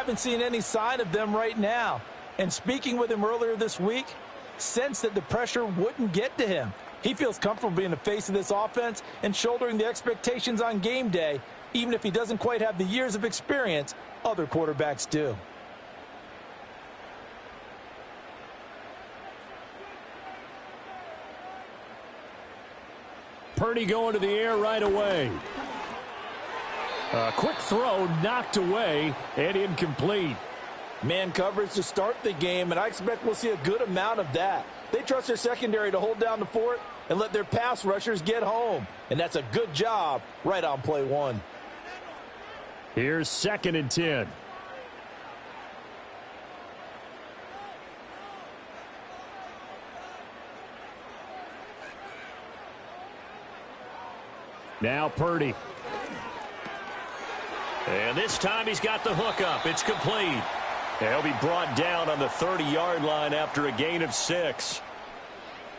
haven't seen any sign of them right now. And speaking with him earlier this week, sensed that the pressure wouldn't get to him. He feels comfortable being the face of this offense and shouldering the expectations on game day, even if he doesn't quite have the years of experience other quarterbacks do. Purdy going to the air right away. A quick throw knocked away and incomplete. Man coverage to start the game, and I expect we'll see a good amount of that. They trust their secondary to hold down the fort and let their pass rushers get home. And that's a good job right on play one. Here's 2nd and 10. Now Purdy. And this time he's got the hook up. It's complete. He'll be brought down on the 30-yard line after a gain of 6.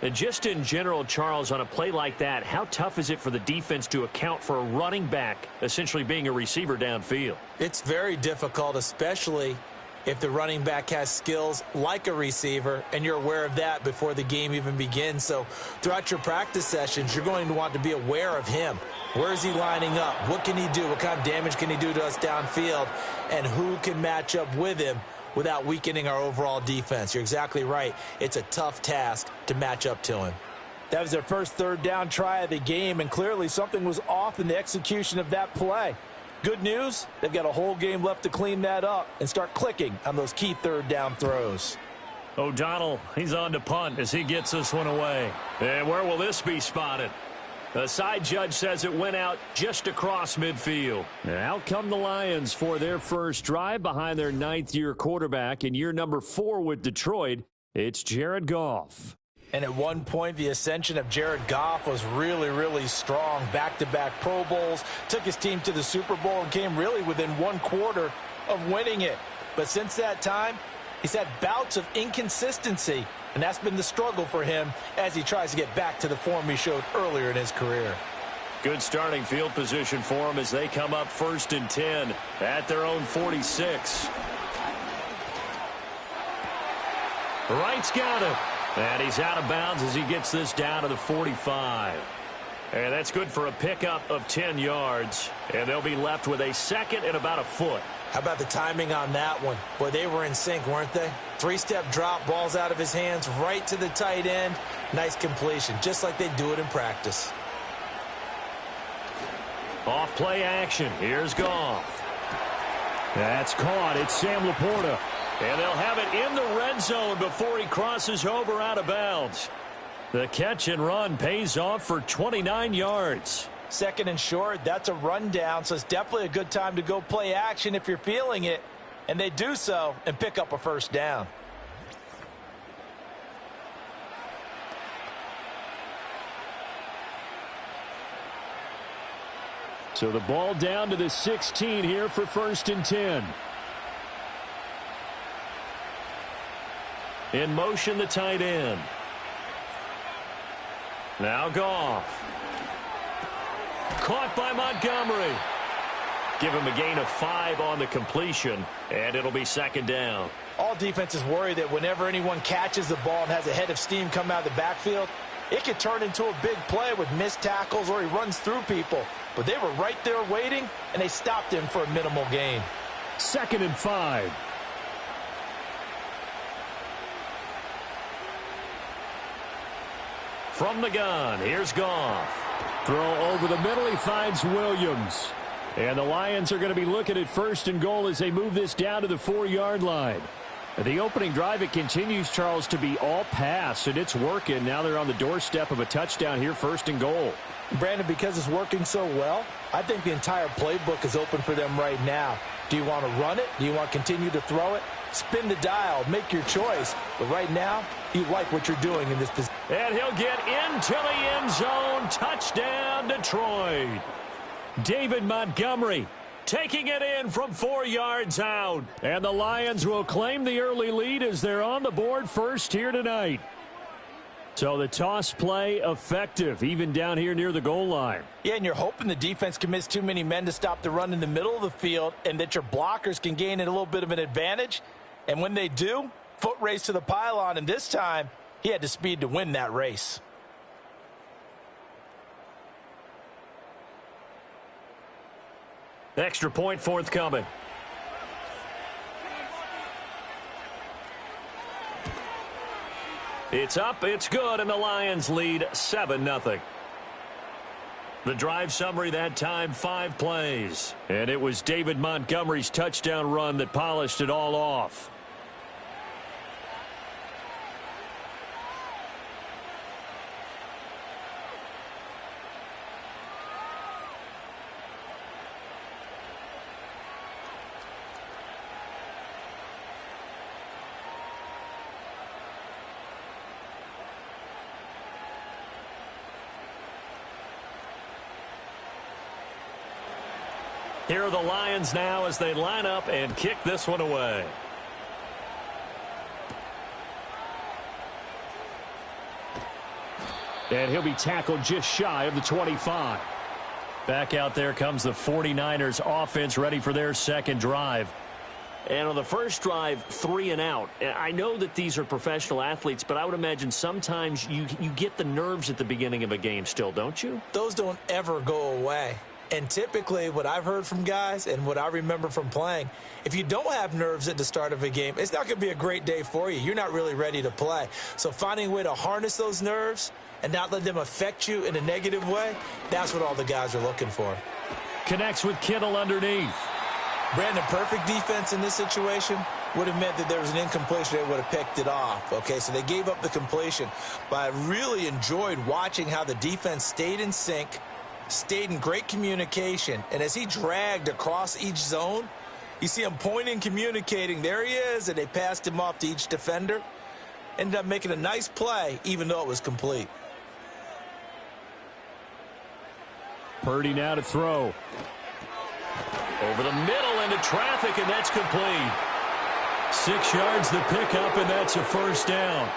And just in general, Charles, on a play like that, how tough is it for the defense to account for a running back essentially being a receiver downfield? It's very difficult, especially if the running back has skills like a receiver, and you're aware of that before the game even begins. So throughout your practice sessions, you're going to want to be aware of him. Where is he lining up? What can he do? What kind of damage can he do to us downfield? And who can match up with him without weakening our overall defense? You're exactly right. It's a tough task to match up to him. That was their first 3rd down try of the game, and clearly something was off in the execution of that play. Good news, they've got a whole game left to clean that up and start clicking on those key 3rd down throws. O'Donnell, he's on to punt as he gets this one away. And where will this be spotted? The side judge says it went out just across midfield. And out come the Lions for their first drive behind their 9th-year quarterback in year number 4 with Detroit. It's Jared Goff. And at one point, the ascension of Jared Goff was really, really strong. Back-to-back Pro Bowls, took his team to the Super Bowl, and came really within 1 quarter of winning it. But since that time, he's had bouts of inconsistency, and that's been the struggle for him as he tries to get back to the form he showed earlier in his career. Good starting field position for him as they come up 1st and 10 at their own 46. Wright's got it. And he's out of bounds as he gets this down to the 45. And that's good for a pickup of 10 yards. And they'll be left with a 2nd and about a foot. How about the timing on that one? Boy, they were in sync, weren't they? 3-step drop, balls out of his hands, right to the tight end. Nice completion, just like they do it in practice. Off play action. Here's Goff. That's caught. It's Sam Laporta. And they'll have it in the red zone before he crosses over out of bounds. The catch and run pays off for 29 yards. 2nd and short, that's a rundown, so it's definitely a good time to go play action if you're feeling it. And they do so and pick up a 1st down. So the ball down to the 16 here for 1st and 10. In motion, the tight end. Now Goff. Caught by Montgomery. Give him a gain of 5 on the completion, and it'll be 2nd down. All defenses worry that whenever anyone catches the ball and has a head of steam come out of the backfield, it could turn into a big play with missed tackles or he runs through people. But they were right there waiting, and they stopped him for a minimal gain. 2nd and 5. From the gun, here's Goff. Throw over the middle, he finds Williams. And the Lions are going to be looking at 1st and goal as they move this down to the 4-yard line. The opening drive, it continues, Charles, to be all pass, and it's working. Now they're on the doorstep of a touchdown here, 1st and goal. Brandon, because it's working so well, I think the entire playbook is open for them right now. Do you want to run it? Do you want to continue to throw it? Spin the dial, make your choice. But right now, you like what you're doing in this position. And he'll get into the end zone. Touchdown, Detroit. David Montgomery taking it in from 4 yards out. And the Lions will claim the early lead as they're on the board first here tonight. So the toss play effective, even down here near the goal line. Yeah, and you're hoping the defense commits too many men to stop the run in the middle of the field and that your blockers can gain a little bit of an advantage. And when they do, foot race to the pylon, and this time he had the speed to win that race. Extra point forthcoming. It's up, it's good, and the Lions lead 7-0. The drive summary that time, 5 plays. And it was David Montgomery's touchdown run that polished it all off. Here are the Lions now as they line up and kick this one away. And he'll be tackled just shy of the 25. Back out there comes the 49ers offense ready for their second drive. And on the first drive, 3 and out. I know that these are professional athletes, but I would imagine sometimes you get the nerves at the beginning of a game still, don't you? Those don't ever go away. And typically what I've heard from guys and what I remember from playing, if you don't have nerves at the start of a game, it's not going to be a great day for you. You're not really ready to play. So finding a way to harness those nerves and not let them affect you in a negative way, that's what all the guys are looking for. Connects with Kittle underneath. Brandon, perfect defense in this situation would have meant that there was an incompletion. They would have picked it off. Okay, so they gave up the completion. But I really enjoyed watching how the defense stayed in sync, stayed in great communication, and as he dragged across each zone, you see him pointing, communicating, there he is, and they passed him off to each defender. Ended up making a nice play, even though it was complete. Purdy now to throw. Over the middle into traffic, and that's complete. 6 yards the pickup, and that's a first down.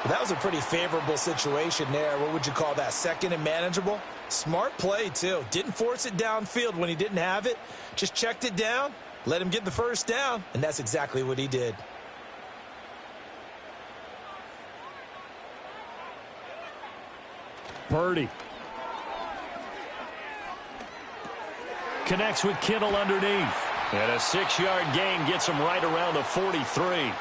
That was a pretty favorable situation there. What would you call that? Second and manageable? Smart play, too. Didn't force it downfield when he didn't have it. Just checked it down, let him get the first down, and that's exactly what he did. Purdy. Connects with Kittle underneath. And a 6-yard gain gets him right around the 43.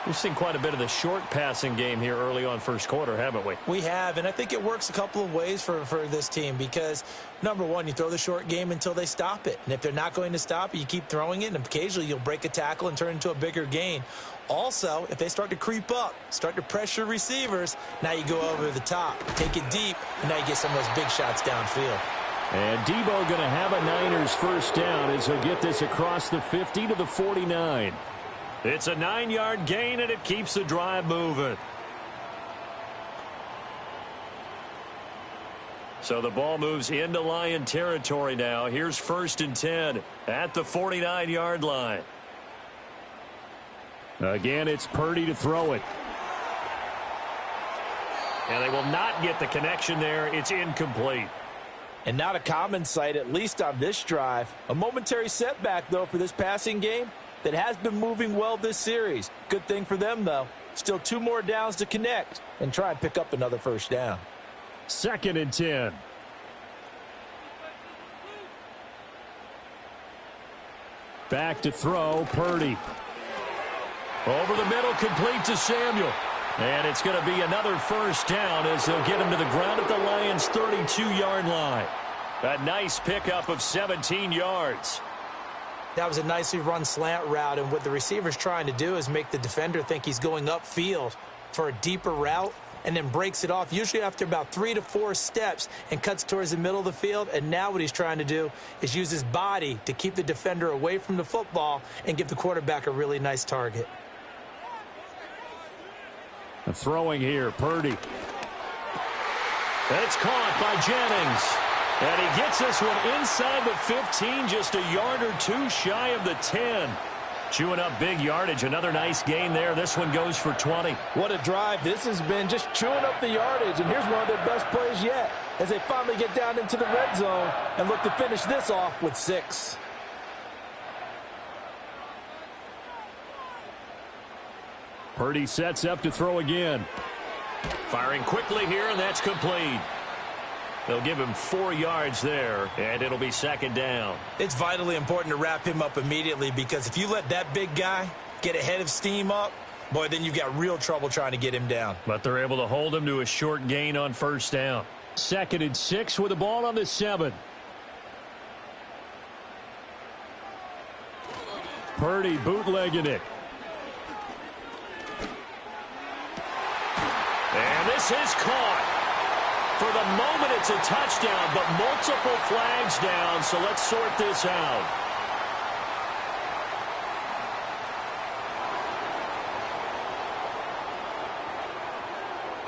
We've seen quite a bit of the short passing game here early on first quarter, haven't we? We have, and I think it works a couple of ways for this team because, number one, you throw the short game until they stop it. And if they're not going to stop it, you keep throwing it, and occasionally you'll break a tackle and turn into a bigger gain. Also, if they start to creep up, start to pressure receivers, now you go over the top, take it deep, and now you get some of those big shots downfield. And Debo going to have a Niners first down as he'll get this across the 50 to the 49. It's a 9-yard gain, and it keeps the drive moving. So the ball moves into Lion territory now. Here's 1st and 10 at the 49-yard line. Again, it's Purdy to throw it. And they will not get the connection there. It's incomplete. And not a common sight, at least on this drive. A momentary setback, though, for this passing game that has been moving well this series. Good thing for them, though. Still 2 more downs to connect and try and pick up another first down. 2nd and 10. Back to throw, Purdy. Over the middle, complete to Samuel. And it's going to be another first down as they'll get him to the ground at the Lions' 32-yard line. A nice pickup of 17 yards. That was a nicely run slant route, and what the receiver's trying to do is make the defender think he's going upfield for a deeper route and then breaks it off, usually after about 3 to 4 steps, and cuts towards the middle of the field. And now what he's trying to do is use his body to keep the defender away from the football and give the quarterback a really nice target. Throwing here, Purdy. It's caught by Jennings. And he gets this one inside the 15, just a yard or 2 shy of the 10. Chewing up big yardage. Another nice gain there. This one goes for 20. What a drive. This has been just chewing up the yardage. And here's one of their best plays yet as they finally get down into the red zone and look to finish this off with 6. Purdy sets up to throw again. Firing quickly here, and that's complete. They'll give him 4 yards there, and it'll be second down. It's vitally important to wrap him up immediately because if you let that big guy get ahead of steam up, boy, then you've got real trouble trying to get him down. But they're able to hold him to a short gain on first down. 2nd and 6 with the ball on the 7. Purdy bootlegging it. And this is caught. For the moment, it's a touchdown, but multiple flags down, so let's sort this out.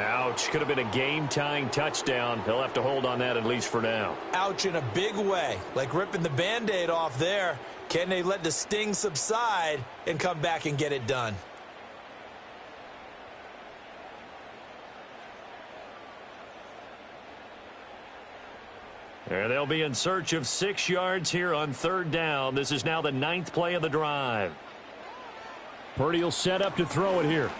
Ouch. Could have been a game-tying touchdown. They'll have to hold on that at least for now. Ouch in a big way, like ripping the Band-Aid off there. Can they let the sting subside and come back and get it done? They'll be in search of 6 yards here on 3rd down. This is now the 9th play of the drive. Purdy will set up to throw it here.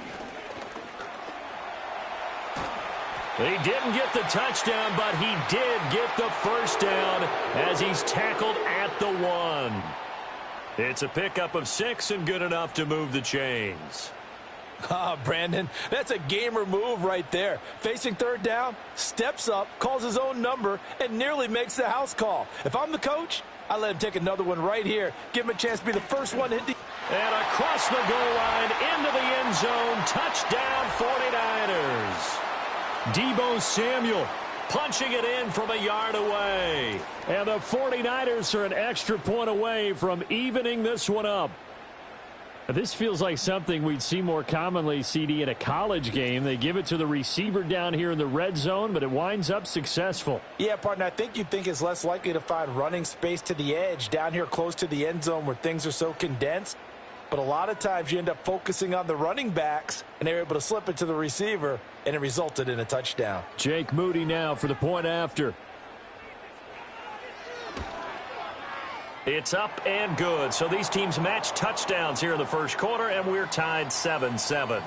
He didn't get the touchdown, but he did get the first down as he's tackled at the 1. It's a pickup of 6 and good enough to move the chains. Brandon, that's a gamer move right there. Facing 3rd down, steps up, calls his own number, and nearly makes the house call. If I'm the coach, I let him take another one right here. Give him a chance to be the first one to hit the... And across the goal line, into the end zone, touchdown 49ers. Deebo Samuel punching it in from a yard away. And the 49ers are an extra point away from evening this one up. This feels like something we'd see more commonly, CD, in a college game. They give it to the receiver down here in the red zone, but it winds up successful. Yeah, partner, I think you'd think it's less likely to find running space to the edge down here close to the end zone where things are so condensed. But a lot of times you end up focusing on the running backs, and they're able to slip it to the receiver, and it resulted in a touchdown. Jake Moody now for the point after. It's up and good. So these teams match touchdowns here in the first quarter, and we're tied 7-7.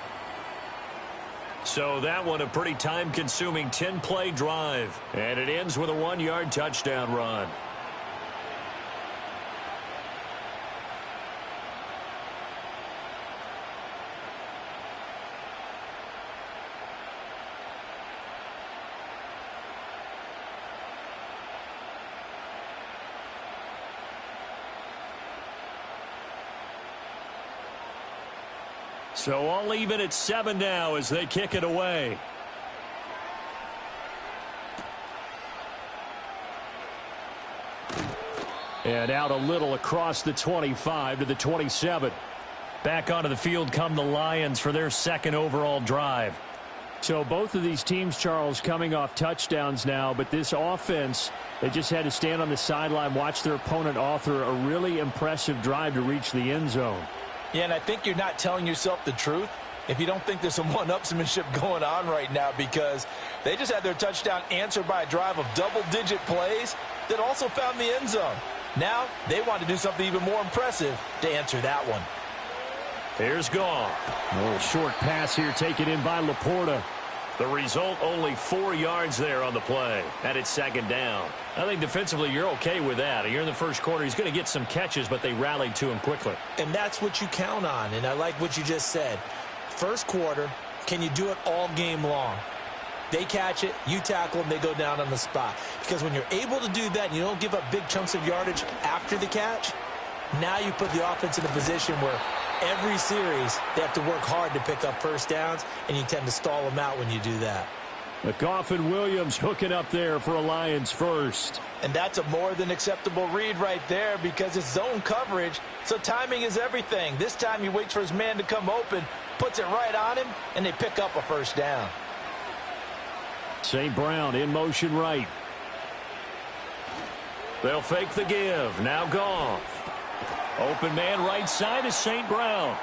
So that one a pretty time-consuming 10-play drive. And it ends with a 1-yard touchdown run. So all even at 7 now as they kick it away. And out a little across the 25 to the 27. Back onto the field come the Lions for their 2nd overall drive. So both of these teams, Charles, coming off touchdowns now, but this offense, they just had to stand on the sideline, watch their opponent author a really impressive drive to reach the end zone. Yeah, and I think you're not telling yourself the truth if you don't think there's some one-upsmanship going on right now, because they just had their touchdown answered by a drive of double-digit plays that also found the end zone. Now they want to do something even more impressive to answer that one. Here's Goff. A little short pass here taken in by Laporta. The result, only 4 yards there on the play. And it's 2nd down. I think defensively you're okay with that. You're in the first quarter. He's going to get some catches, but they rallied to him quickly. And that's what you count on, and I like what you just said. First quarter, can you do it all game long? They catch it, you tackle them, they go down on the spot. Because when you're able to do that and you don't give up big chunks of yardage after the catch, now you put the offense in a position where every series they have to work hard to pick up first downs, and you tend to stall them out when you do that. Goff and Williams hooking up there for a Lions first. And that's a more than acceptable read right there because it's zone coverage, so timing is everything. This time he waits for his man to come open, puts it right on him, and they pick up a first down. St. Brown in motion right. They'll fake the give. Now Goff. Open man right side is St. Brown.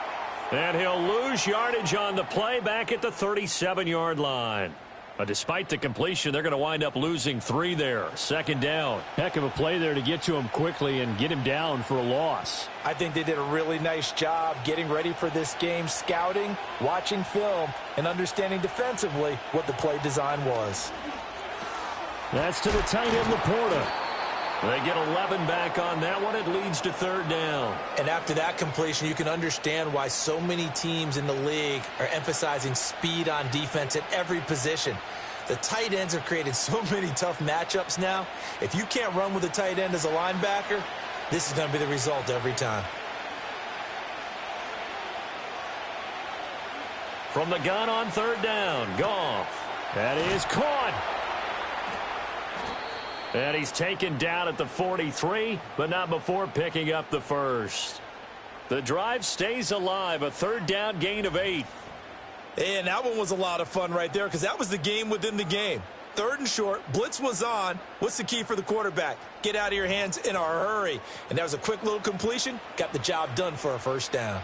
And he'll lose yardage on the play back at the 37-yard line. But despite the completion, they're going to wind up losing 3 there. Second down. Heck of a play there to get to him quickly and get him down for a loss. I think they did a really nice job getting ready for this game, scouting, watching film, and understanding defensively what the play design was. That's to the tight end, Laporta. They get 11 back on that one. It leads to third down. And after that completion, you can understand why so many teams in the league are emphasizing speed on defense at every position. The tight ends have created so many tough matchups now. If you can't run with a tight end as a linebacker, this is going to be the result every time. From the gun on third down, Goff. That is caught. And he's taken down at the 43, but not before picking up the first. The drive stays alive, a third down gain of 8. And that one was a lot of fun right there because that was the game within the game. Third and short, blitz was on. What's the key for the quarterback? Get out of your hands in a hurry. And that was a quick little completion. Got the job done for a first down.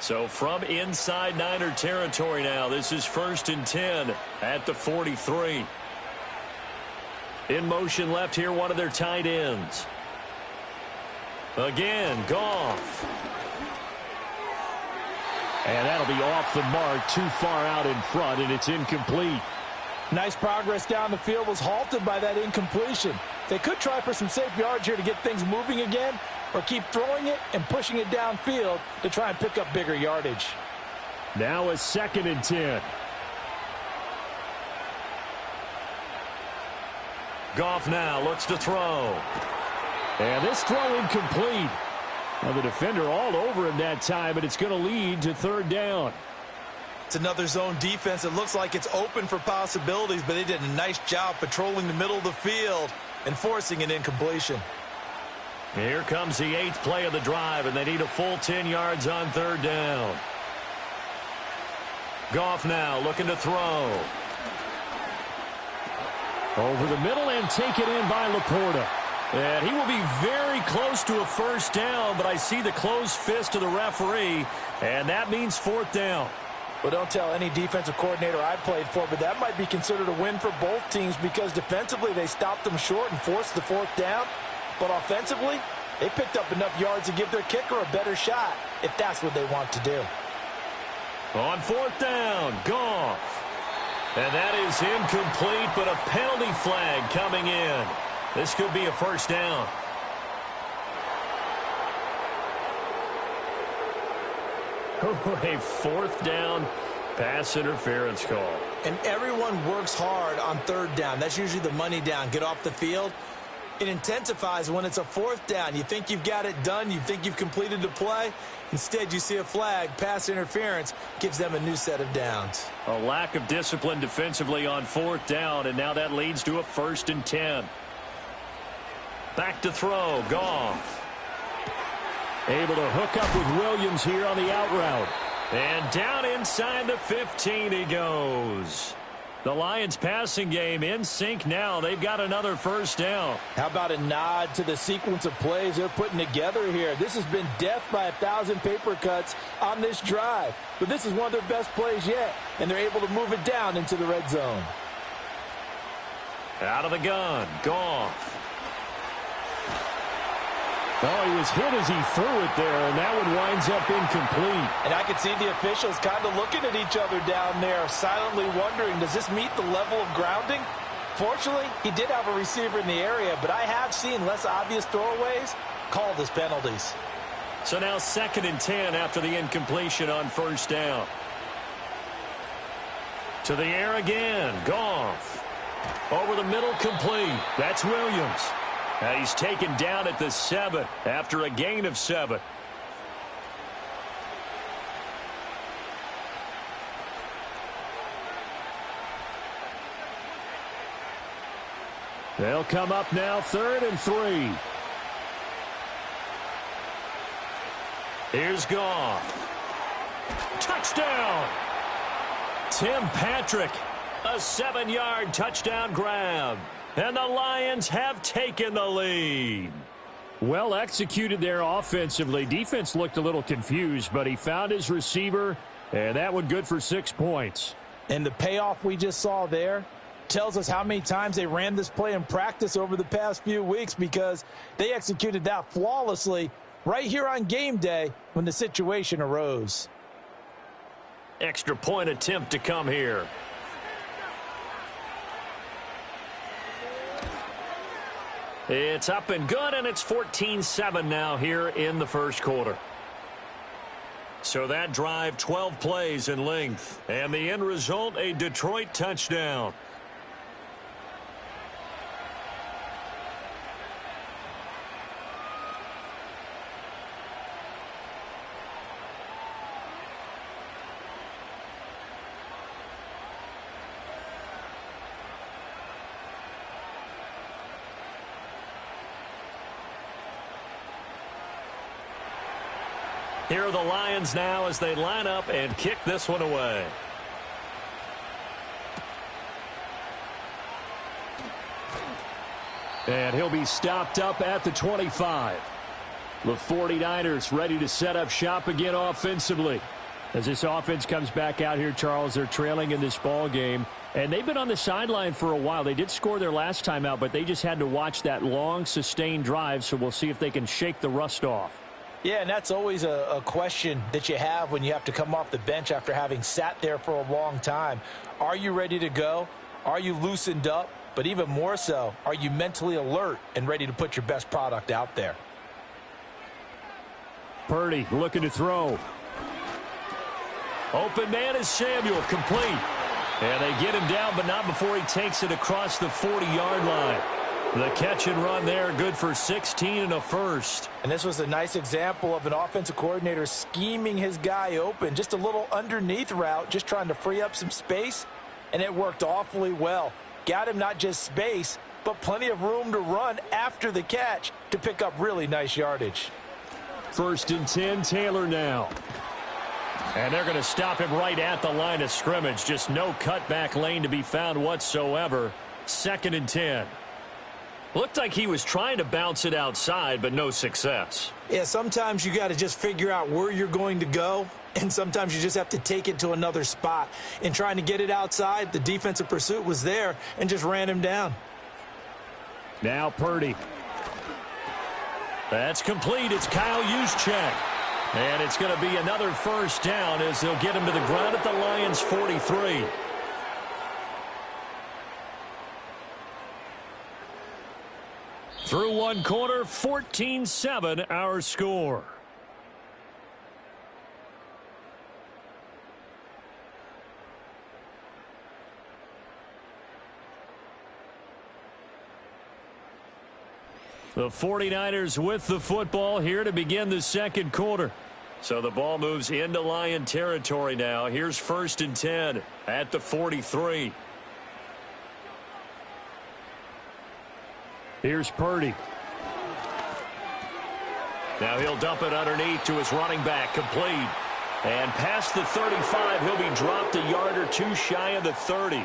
So from inside Niner territory now, this is 1st and 10 at the 43. In motion left here, one of their tight ends. Again, Goff. And that'll be off the mark, too far out in front, and it's incomplete. Nice progress down the field was halted by that incompletion. They could try for some safe yards here to get things moving again, or keep throwing it and pushing it downfield to try and pick up bigger yardage. Now a 2nd and 10. Goff now looks to throw. And this throw incomplete. Now the defender all over him that time, but it's going to lead to third down. It's another zone defense. It looks like it's open for possibilities, but they did a nice job patrolling the middle of the field and forcing an incompletion. Here comes the 8th play of the drive, and they need a full 10 yards on third down. Goff now looking to throw. Over the middle and taken in by Laporta. And he will be very close to a first down, but I see the closed fist of the referee, and that means 4th down. Well, don't tell any defensive coordinator I played for, but that might be considered a win for both teams because defensively they stopped them short and forced the 4th down. But offensively, they picked up enough yards to give their kicker a better shot if that's what they want to do. On 4th down, Goff. And that is incomplete, but a penalty flag coming in. This could be a first down. A 4th down pass interference call. And everyone works hard on third down. That's usually the money down. Get off the field. It intensifies when it's a 4th down. You think you've got it done. You think you've completed the play. Instead, you see a flag. Pass interference gives them a new set of downs. A lack of discipline defensively on 4th down, and now that leads to a 1st and 10. Back to throw, Goff. Able to hook up with Williams here on the out route. And down inside the 15 he goes. The Lions passing game in sync now. They've got another first down. How about a nod to the sequence of plays they're putting together here? This has been death by 1,000 paper cuts on this drive. But this is one of their best plays yet, and they're able to move it down into the red zone. Out of the gun, Goff. Oh, he was hit as he threw it there, and that one winds up incomplete. And I could see the officials kind of looking at each other down there, silently wondering, does this meet the level of grounding? Fortunately, he did have a receiver in the area, but I have seen less obvious throwaways called as penalties. So now 2nd and 10 after the incompletion on first down. To the air again, Goff. Over the middle, complete. That's Williams. And he's taken down at the 7 after a gain of 7. They'll come up now 3rd and 3. Here's Goff. Touchdown! Tim Patrick, a 7-yard touchdown grab. And the Lions have taken the lead. Well executed there offensively. Defense looked a little confused, but he found his receiver, and that one good for 6 points. And the payoff we just saw there tells us how many times they ran this play in practice over the past few weeks, because they executed that flawlessly right here on game day when the situation arose. Extra point attempt to come here. It's up and good, and it's 14-7 now here in the first quarter. So that drive, 12 plays in length, and the end result, a Detroit touchdown. Here are the Lions now as they line up and kick this one away. And he'll be stopped up at the 25. The 49ers ready to set up shop again offensively. As this offense comes back out here, Charles, they're trailing in this ball game. And they've been on the sideline for a while. They did score their last time out, but they just had to watch that long, sustained drive. So we'll see if they can shake the rust off. Yeah, and that's always a question that you have when you have to come off the bench after having sat there for a long time. Are you ready to go? Are you loosened up? But even more so, are you mentally alert and ready to put your best product out there? Purdy looking to throw. Open man is Samuel, complete. And they get him down, but not before he takes it across the 40-yard line. The catch and run there, good for 16 and a first. And this was a nice example of an offensive coordinator scheming his guy open. Just a little underneath route, just trying to free up some space, and it worked awfully well. Got him not just space, but plenty of room to run after the catch to pick up really nice yardage. 1st and 10, Taylor now. And they're going to stop him right at the line of scrimmage. Just no cutback lane to be found whatsoever. 2nd and 10. Looked like he was trying to bounce it outside, but no success. Yeah, sometimes you got to just figure out where you're going to go, and sometimes you just have to take it to another spot. In trying to get it outside, the defensive pursuit was there and just ran him down. Now Purdy. That's complete. It's Kyle Juszczyk. And it's going to be another first down as they'll get him to the ground at the Lions' 43. Through one quarter, 14-7 our score. The 49ers with the football here to begin the second quarter. So the ball moves into Lion territory now. Here's 1st and 10 at the 43. Here's Purdy. Now he'll dump it underneath to his running back, complete. And past the 35, he'll be dropped a yard or two shy of the 30.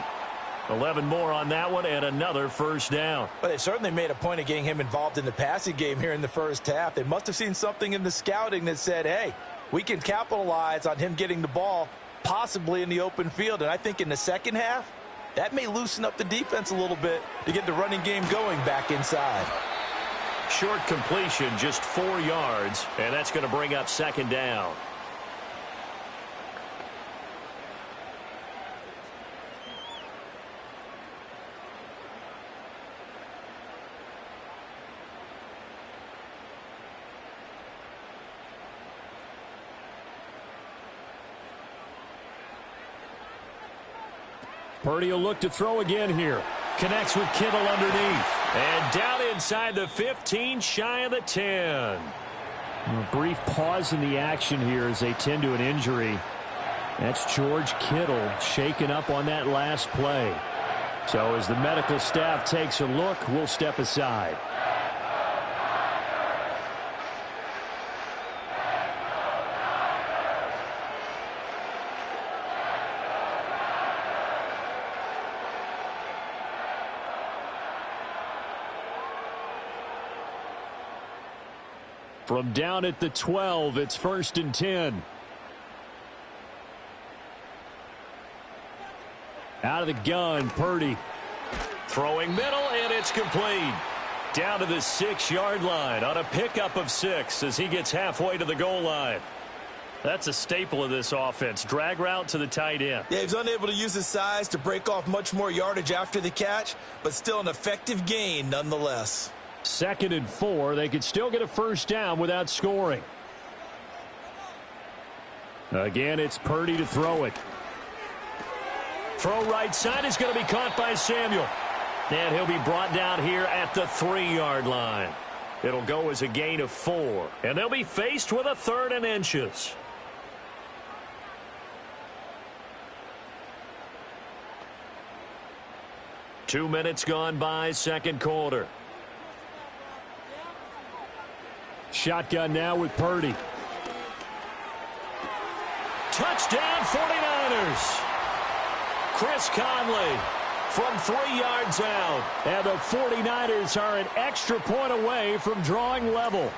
11 more on that one and another first down. But they certainly made a point of getting him involved in the passing game here in the first half. They must have seen something in the scouting that said, hey, we can capitalize on him getting the ball possibly in the open field. And I think in the second half, that may loosen up the defense a little bit to get the running game going back inside. Short completion, just 4 yards, and that's going to bring up 2nd down. Purdy will look to throw again here. Connects with Kittle underneath. And down inside the 15, shy of the 10. A brief pause in the action here as they tend to an injury. That's George Kittle shaken up on that last play. So as the medical staff takes a look, we'll step aside. From down at the 12, it's 1st and 10. Out of the gun, Purdy. Throwing middle, and it's complete. Down to the 6-yard line on a pickup of 6 as he gets halfway to the goal line. That's a staple of this offense. Drag route to the tight end. Yeah, he's unable to use his size to break off much more yardage after the catch, but still an effective gain nonetheless. 2nd and 4. They could still get a first down without scoring. Again, it's Purdy to throw it. Throw right side is going to be caught by Samuel. And he'll be brought down here at the 3-yard line. It'll go as a gain of 4. And they'll be faced with a 3rd and inches. Two minutes gone by, second quarter. Shotgun now with Purdy. Touchdown 49ers. Chris Conley from 3 yards out. And the 49ers are an extra point away from drawing level.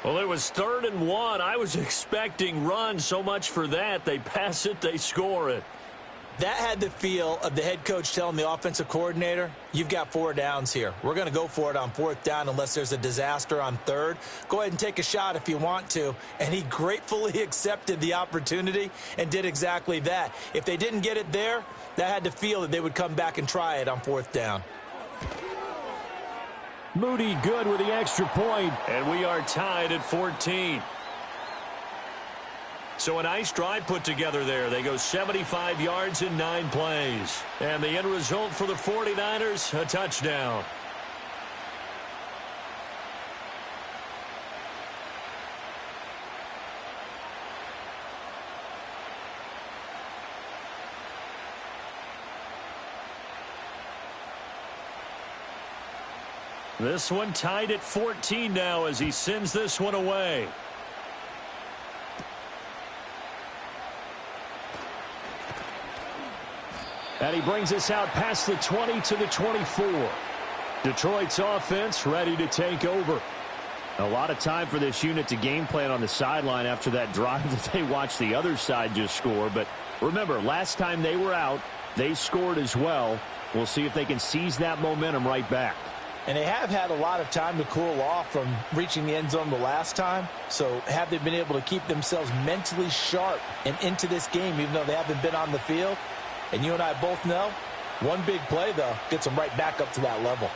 Well, it was 3rd and 1. I was expecting run, so much for that. They pass it, they score it. That had the feel of the head coach telling the offensive coordinator, you've got 4 downs here. We're going to go for it on 4th down unless there's a disaster on 3rd. Go ahead and take a shot if you want to. And he gratefully accepted the opportunity and did exactly that. If they didn't get it there, that had the feel that they would come back and try it on 4th down. Moody good with the extra point. And we are tied at 14. So a nice drive put together there. They go 75 yards in 9 plays. And the end result for the 49ers, a touchdown. This one tied at 14 now as he sends this one away. And he brings us out past the 20 to the 24. Detroit's offense ready to take over. A lot of time for this unit to game plan on the sideline after that drive that they watched the other side just score. But remember, last time they were out, they scored as well. We'll see if they can seize that momentum right back. And they have had a lot of time to cool off from reaching the end zone the last time. So have they been able to keep themselves mentally sharp and into this game, even though they haven't been on the field? And you and I both know, one big play, though, gets them right back up to that level.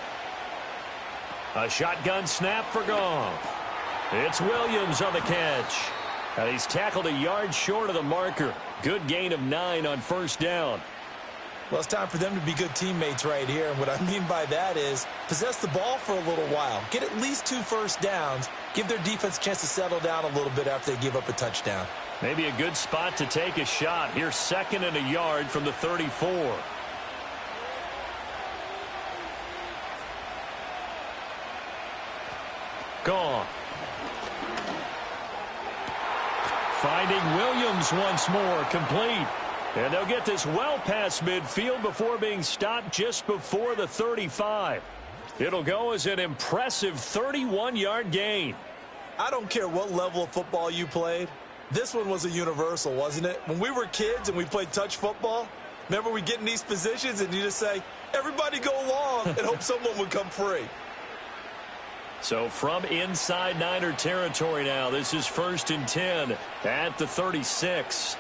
A shotgun snap for Goff. It's Williams on the catch. And he's tackled a yard short of the marker. Good gain of 9 on 1st down. Well, it's time for them to be good teammates right here. And what I mean by that is possess the ball for a little while. Get at least 2 first downs. Give their defense a chance to settle down a little bit after they give up a touchdown. Maybe a good spot to take a shot. Here's 2nd and a yard from the 34. Gone. Finding Williams once more, complete. And they'll get this well past midfield before being stopped just before the 35. It'll go as an impressive 31-yard gain. I don't care what level of football you played. This one was a universal, wasn't it? When we were kids and we played touch football, remember we get in these positions and you just say, everybody go long and hope someone would come free. So from inside Niner territory now, this is 1st and 10 at the 36.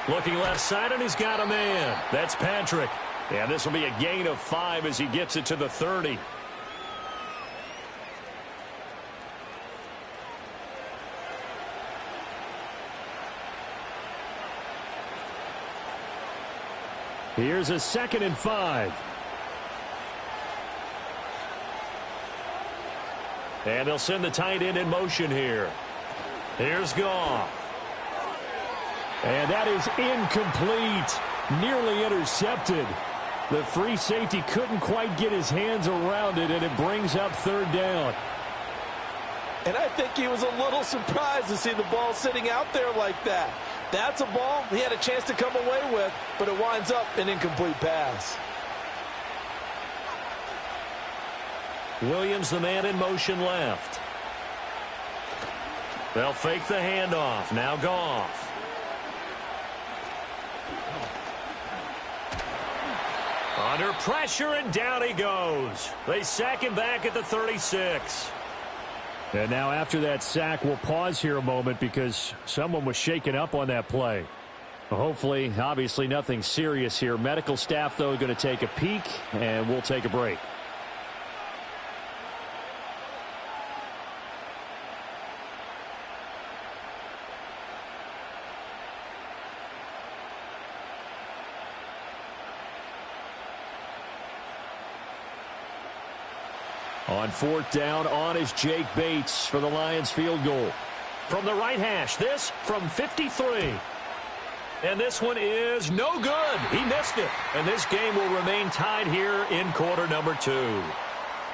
Looking left side, and he's got a man. That's Patrick. And this will be a gain of 5 as he gets it to the 30. Here's a 2nd and 5. And they'll send the tight end in motion here. Here's Goff. And that is incomplete. Nearly intercepted. The free safety couldn't quite get his hands around it, and it brings up 3rd down. And I think he was a little surprised to see the ball sitting out there like that. That's a ball he had a chance to come away with, but it winds up an incomplete pass. Williams, the man in motion left. They'll fake the handoff. Now Goff. Under pressure, and down he goes. They sack him back at the 36. And now after that sack, we'll pause here a moment because someone was shaken up on that play. Hopefully, obviously nothing serious here. Medical staff, though, going to take a peek, and we'll take a break. On fourth down, on is Jake Bates for the Lions field goal. From the right hash, this from 53. And this one is no good. He missed it. And this game will remain tied here in quarter number 2.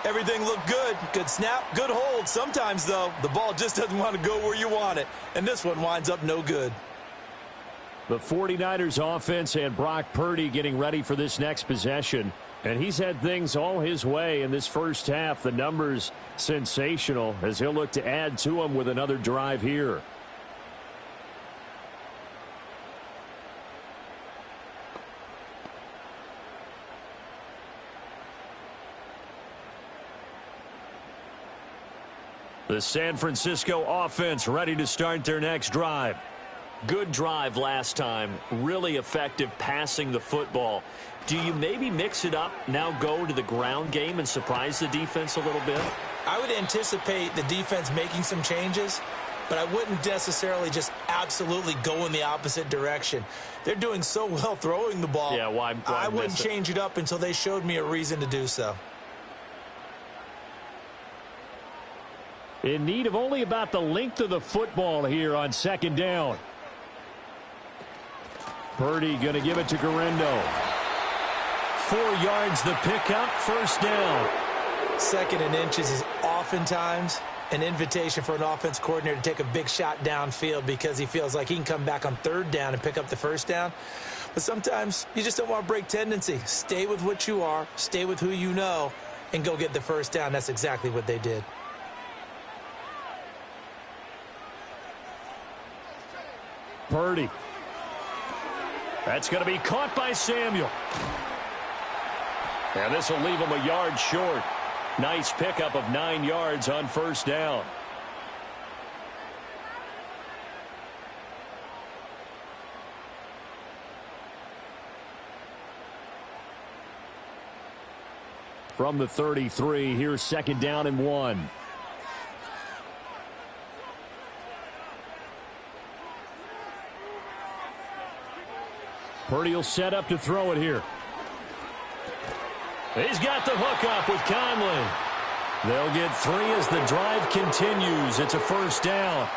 Everything looked good. Good snap, good hold. Sometimes, though, the ball just doesn't want to go where you want it. And this one winds up no good. The 49ers offense and Brock Purdy getting ready for this next possession. And he's had things all his way in this first half. The numbers sensational as he'll look to add to them with another drive here. The San Francisco offense ready to start their next drive. Good drive last time. Really effective passing the football. Do you maybe mix it up, now go to the ground game and surprise the defense a little bit? I would anticipate the defense making some changes, but I wouldn't necessarily just absolutely go in the opposite direction. They're doing so well throwing the ball. Yeah, why I wouldn't change it up until they showed me a reason to do so. In need of only about the length of the football here on second down. Purdy going to give it to Guerrero. 4 yards the pickup, first down. Second and inches is oftentimes an invitation for an offense coordinator to take a big shot downfield because he feels like he can come back on third down and pick up the first down. But sometimes you just don't want to break tendency. Stay with what you are, stay with who you know, and go get the first down. That's exactly what they did. Purdy. That's going to be caught by Samuel. And this will leave him a yard short. Nice pickup of 9 yards on first down. From the 33, here's second down and 1. Purdy will set up to throw it here. He's got the hook up with Conley. They'll get 3 as the drive continues. It's a first down.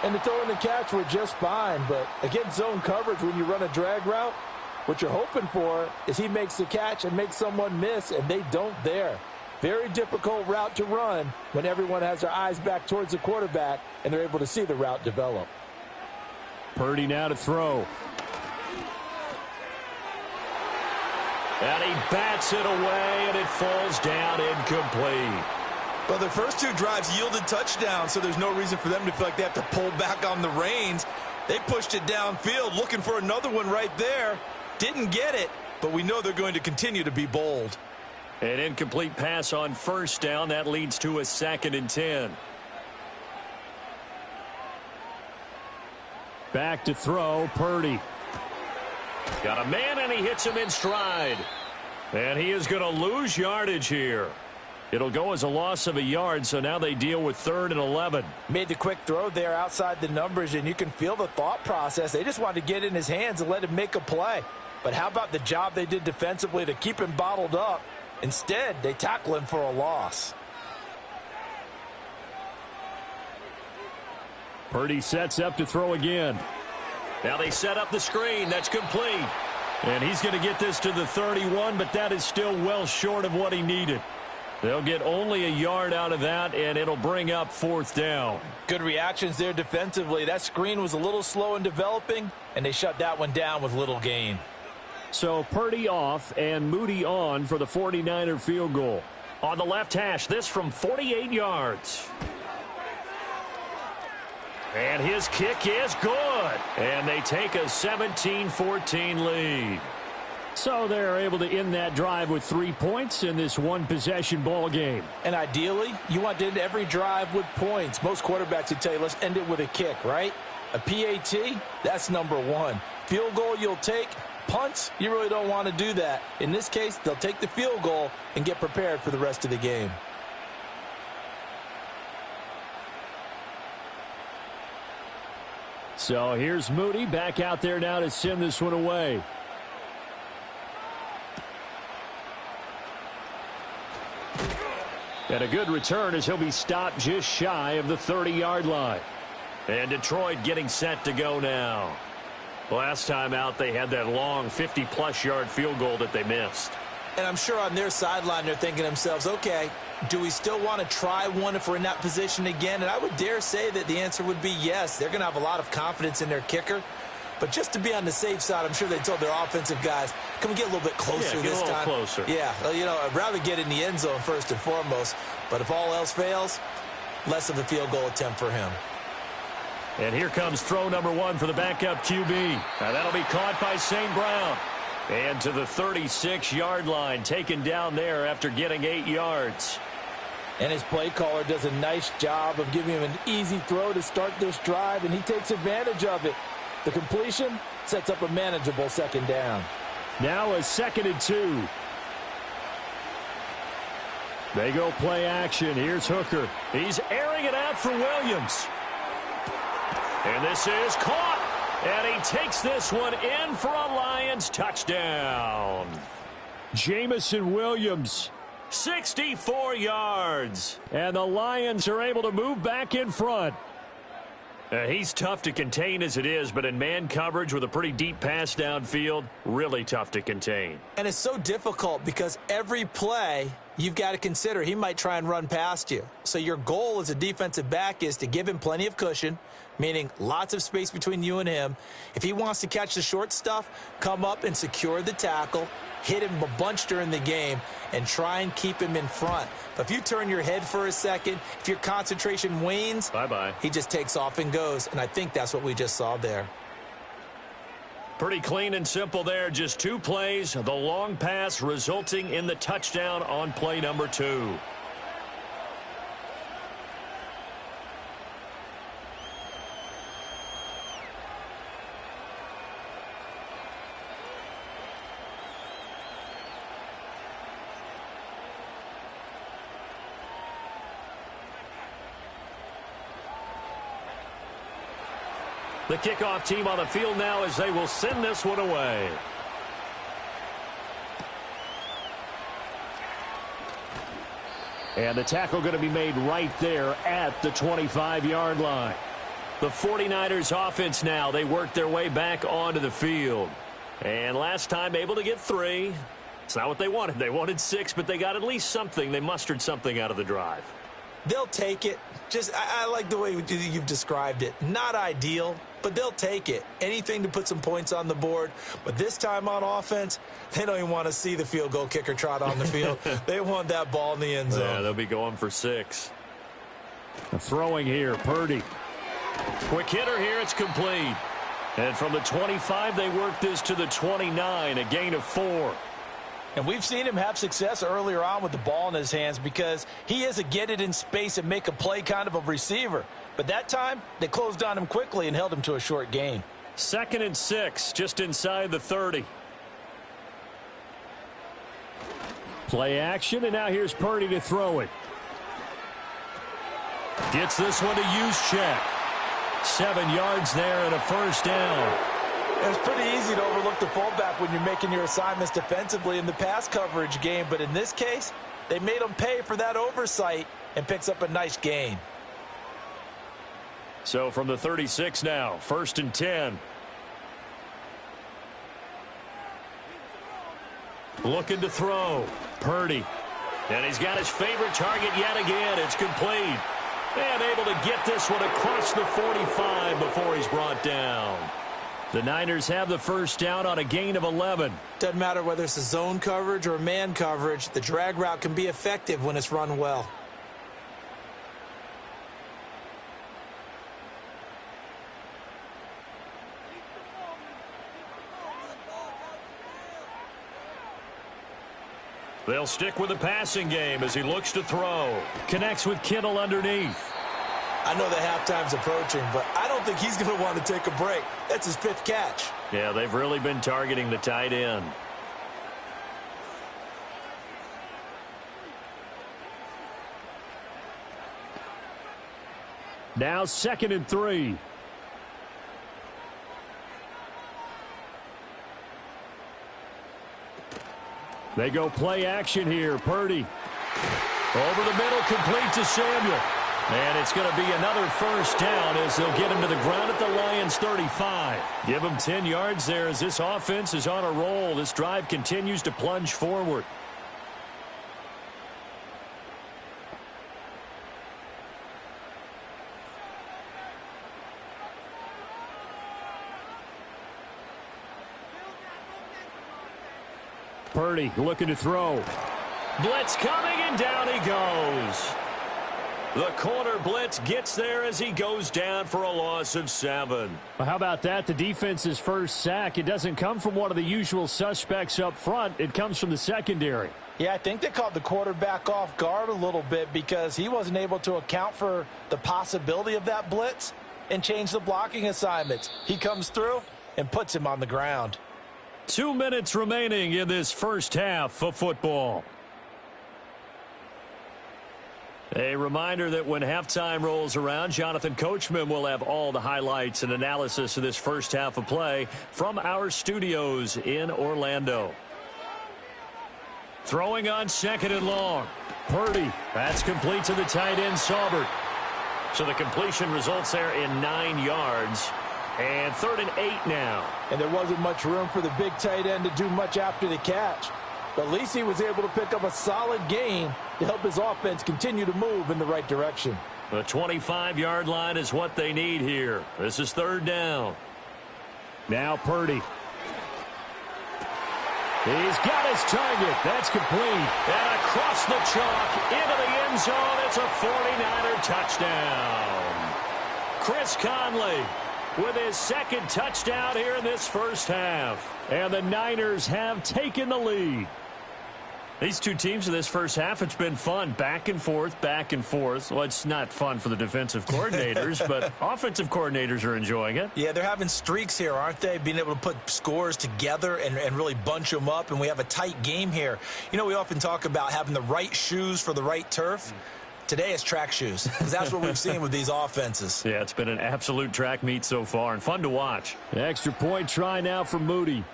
And the throw and the catch were just fine, but against zone coverage when you run a drag route, what you're hoping for is he makes the catch and makes someone miss, and they don't there. Very difficult route to run when everyone has their eyes back towards the quarterback and they're able to see the route develop. Purdy now to throw. And he bats it away, and it falls down incomplete. Well, their first 2 drives yielded touchdowns, so there's no reason for them to feel like they have to pull back on the reins. They pushed it downfield, looking for another one right there. Didn't get it, but we know they're going to continue to be bold. An incomplete pass on first down. That leads to a 2nd and 10. Back to throw, Purdy. Got a man, and he hits him in stride. And he is going to lose yardage here. It'll go as a loss of a yard, so now they deal with 3rd and 11. Made the quick throw there outside the numbers, and you can feel the thought process. They just wanted to get in his hands and let him make a play. But how about the job they did defensively to keep him bottled up? Instead, they tackle him for a loss. Purdy sets up to throw again. Now they set up the screen. That's complete. And he's going to get this to the 31, but that is still well short of what he needed. They'll get only a yard out of that, and it'll bring up 4th down. Good reactions there defensively. That screen was a little slow in developing, and they shut that one down with little gain. So Purdy off and Moody on for the 49er field goal. On the left hash, this from 48 yards. And his kick is good. And they take a 17-14 lead. So they're able to end that drive with 3 points in this one-possession ball game. And ideally, you want to end every drive with points. Most quarterbacks would tell you, let's end it with a kick, right? A PAT, that's number one. Field goal you'll take. Punts, you really don't want to do that. In this case, they'll take the field goal and get prepared for the rest of the game. So here's Moody back out there now to send this one away. And a good return as he'll be stopped just shy of the 30-yard line. And Detroit getting set to go now. Last time out, they had that long 50-plus yard field goal that they missed. And I'm sure on their sideline they're thinking to themselves, okay, do we still want to try one if we're in that position again? And I would dare say that the answer would be yes. They're going to have a lot of confidence in their kicker. But just to be on the safe side, I'm sure they told their offensive guys, can we get a little bit closer this time? Yeah, get a little closer. Yeah, well, you know, I'd rather get in the end zone first and foremost. But if all else fails, less of a field goal attempt for him. And here comes throw number one for the backup QB. Now that'll be caught by St. Brown. And to the 36-yard line, taken down there after getting 8 yards. And his play caller does a nice job of giving him an easy throw to start this drive, and he takes advantage of it. The completion sets up a manageable second down. Now a 2nd and 2. They go play action. Here's Hooker. He's airing it out for Williams. And this is caught. And he takes this one in for a Lions touchdown. Jamison Williams, 64 yards. And the Lions are able to move back in front. He's tough to contain as it is, but in man coverage with a pretty deep pass downfield, really tough to contain. And it's so difficult because every play you've got to consider he might try and run past you. So your goal as a defensive back is to give him plenty of cushion, meaning lots of space between you and him. If he wants to catch the short stuff, come up and secure the tackle, hit him a bunch during the game, and try and keep him in front. But if you turn your head for a second, if your concentration wanes, bye-bye. He just takes off and goes, and I think that's what we just saw there. Pretty clean and simple there. Just 2 plays. The long pass resulting in the touchdown on play number 2. The kickoff team on the field now as they will send this one away. And the tackle going to be made right there at the 25-yard line. The 49ers offense now, they work their way back onto the field. And last time able to get 3. It's not what they wanted. They wanted 6, but they got at least something. They mustered something out of the drive. They'll take it. I like the way you've described it. Not ideal, but they'll take it. Anything to put some points on the board. But this time on offense, they don't even want to see the field goal kicker trot on the field. They want that ball in the end zone. Yeah, they'll be going for 6. Throwing here, Purdy. Quick hitter here, it's complete. And from the 25, they work this to the 29, a gain of 4. And we've seen him have success earlier on with the ball in his hands because he is a get it in space and make a play kind of a receiver. But that time, they closed on him quickly and held him to a short gain. 2nd and 6, just inside the 30. Play action, and now here's Purdy to throw it. Gets this one to Juszczyk. 7 yards there and a first down. It's pretty easy to overlook the fullback when you're making your assignments defensively in the pass coverage game. But in this case, they made him pay for that oversight and picks up a nice gain. So from the 36 now, 1st and 10. Looking to throw. Purdy. And he's got his favorite target yet again. It's complete. And able to get this one across the 45 before he's brought down. The Niners have the first down on a gain of 11. Doesn't matter whether it's a zone coverage or man coverage, the drag route can be effective when it's run well. They'll stick with the passing game as he looks to throw. Connects with Kittle underneath. I know the halftime's approaching, but I don't think he's going to want to take a break. That's his 5th catch. Yeah, they've really been targeting the tight end. Now 2nd and 3. They go play action here. Purdy. Over the middle, complete to Samuel. And it's going to be another first down as they'll get him to the ground at the Lions' 35. Give him 10 yards there as this offense is on a roll. This drive continues to plunge forward. Purdy looking to throw. Blitz coming, and down he goes. The corner blitz gets there as he goes down for a loss of 7. Well, how about that? The defense's first sack. It doesn't come from one of the usual suspects up front. It comes from the secondary. Yeah, I think they caught the quarterback off guard a little bit because he wasn't able to account for the possibility of that blitz and change the blocking assignments. He comes through and puts him on the ground. 2 minutes remaining in this first half of football. A reminder that when halftime rolls around, Jonathan Coachman will have all the highlights and analysis of this first half of play from our studios in Orlando. Throwing on 2nd and long. Purdy. That's complete to the tight end, Saubert. So the completion results there in 9 yards. And 3rd and 8 now. And there wasn't much room for the big tight end to do much after the catch. But at least he was able to pick up a solid gain to help his offense continue to move in the right direction. The 25-yard line is what they need here. This is 3rd down. Now Purdy. He's got his target. That's complete. And across the chalk into the end zone. It's a 49er touchdown. Chris Conley with his 2nd touchdown here in this first half. And the Niners have taken the lead. These two teams in this first half, it's been fun. Back and forth, back and forth. Well, it's not fun for the defensive coordinators, but offensive coordinators are enjoying it. Yeah, they're having streaks here, aren't they? Being able to put scores together and really bunch them up, and we have a tight game here. You know, we often talk about having the right shoes for the right turf. Today it's track shoes, because that's what we've seen with these offenses. Yeah, it's been an absolute track meet so far, and fun to watch. Extra point try now for Moody.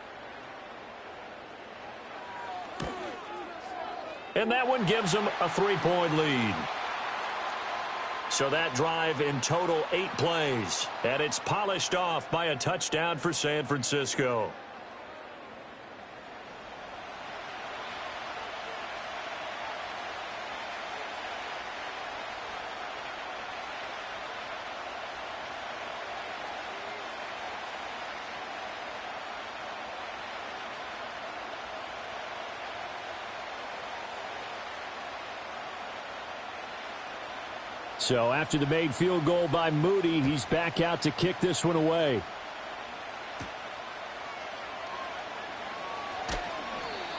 And that one gives them a 3-point lead. So that drive in total 8 plays. And it's polished off by a touchdown for San Francisco. So after the made field goal by Moody, he's back out to kick this one away.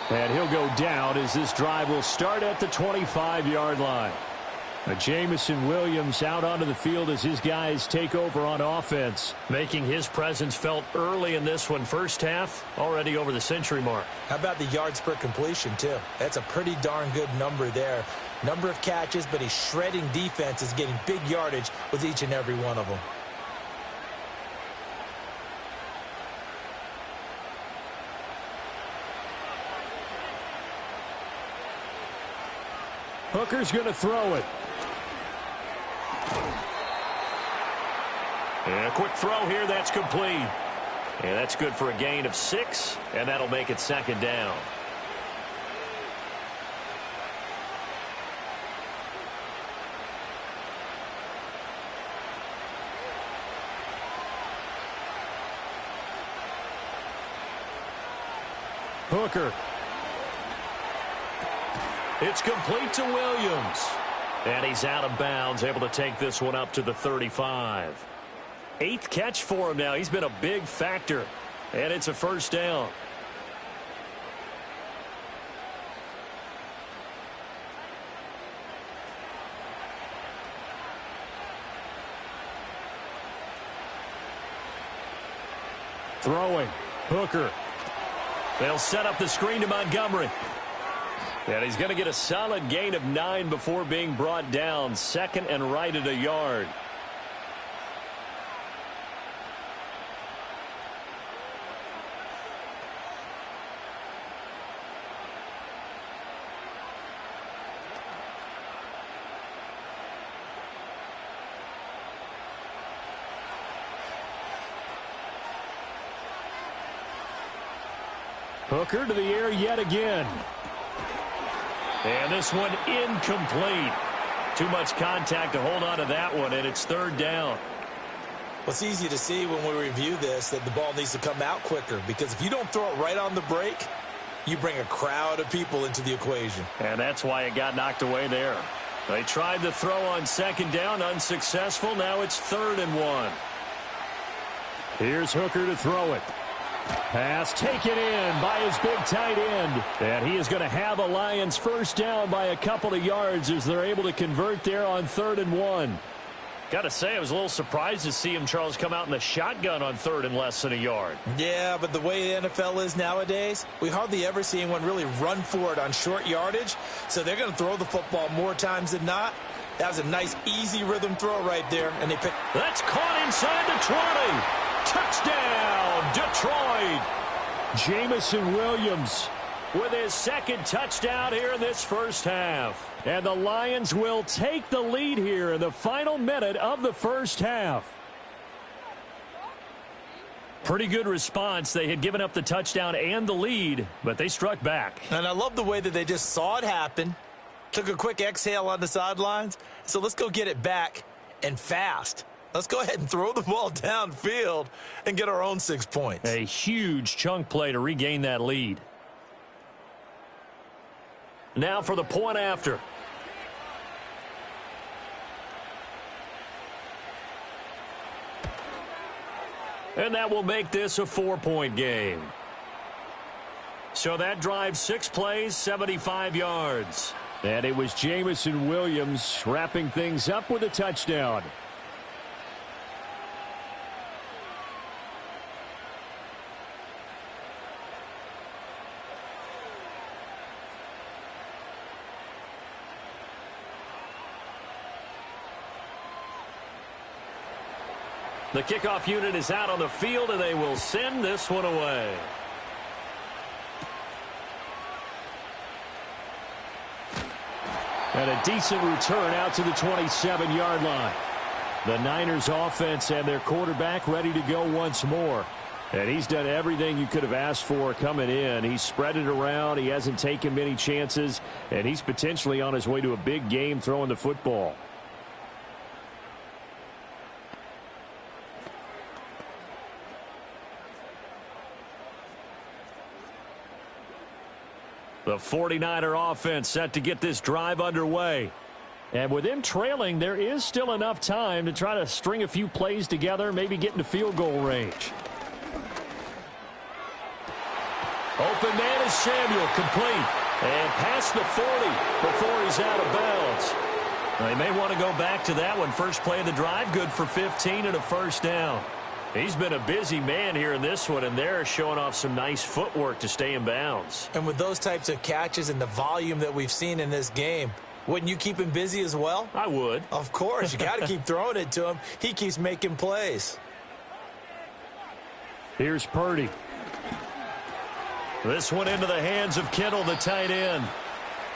And he'll go down as this drive will start at the 25-yard line. Jamison Williams out onto the field as his guys take over on offense, making his presence felt early in this one. First half, already over the century mark. How about the yards per completion, too? That's a pretty darn good number there. Number of catches, but he's shredding defense, is getting big yardage with each and every one of them. Hooker's going to throw it. And a quick throw here, that's complete. And that's good for a gain of 6, and that'll make it 2nd down. Hooker. It's complete to Williams. And he's out of bounds, able to take this one up to the 35. 8th catch for him now. He's been a big factor. And it's a first down. Throwing. Hooker. They'll set up the screen to Montgomery. And he's going to get a solid gain of 9 before being brought down. 2nd and right at a yard. Hooker to the air yet again. And this one incomplete. Too much contact to hold on to that one, and it's 3rd down. Well, it's easy to see when we review this that the ball needs to come out quicker, because if you don't throw it right on the break, you bring a crowd of people into the equation. And that's why it got knocked away there. They tried to throw on 2nd down, unsuccessful. Now it's 3rd and 1. Here's Hooker to throw it. Pass taken in by his big tight end. And he is going to have a Lions first down by a couple of yards as they're able to convert there on 3rd and 1. Got to say, I was a little surprised to see him, Charles, come out in the shotgun on 3rd and less than a yard. Yeah, but the way the NFL is nowadays, we hardly ever see anyone really run for it on short yardage. So they're going to throw the football more times than not. That was a nice, easy rhythm throw right there. And they picked. That's caught inside the 20. Touchdown, Detroit. Jamison Williams with his 2nd touchdown here in this first half. And the Lions will take the lead here in the final minute of the first half. Pretty good response. They had given up the touchdown and the lead, but they struck back. And I love the way that they just saw it happen, took a quick exhale on the sidelines. So let's go get it back and fast. Let's go ahead and throw the ball downfield and get our own 6 points. A huge chunk play to regain that lead. Now for the point after. And that will make this a 4-point game. So that drives 6 plays, 75 yards. And it was Jamison Williams wrapping things up with a touchdown. The kickoff unit is out on the field, and they will send this one away. And a decent return out to the 27-yard line. The Niners offense and their quarterback ready to go once more. And he's done everything you could have asked for coming in. He's spread it around. He hasn't taken many chances. And he's potentially on his way to a big game throwing the football. The 49er offense set to get this drive underway. And with them trailing, there is still enough time to try to string a few plays together, maybe get into field goal range. Open man is Samuel, complete. And past the 40 before he's out of bounds. They may want to go back to that one. First play of the drive, good for 15 and a first down. He's been a busy man here in this one, and they're showing off some nice footwork to stay in bounds. And with those types of catches and the volume that we've seen in this game, wouldn't you keep him busy as well? I would. Of course. You got to keep throwing it to him. He keeps making plays. Here's Purdy. This one into the hands of Kittle, the tight end.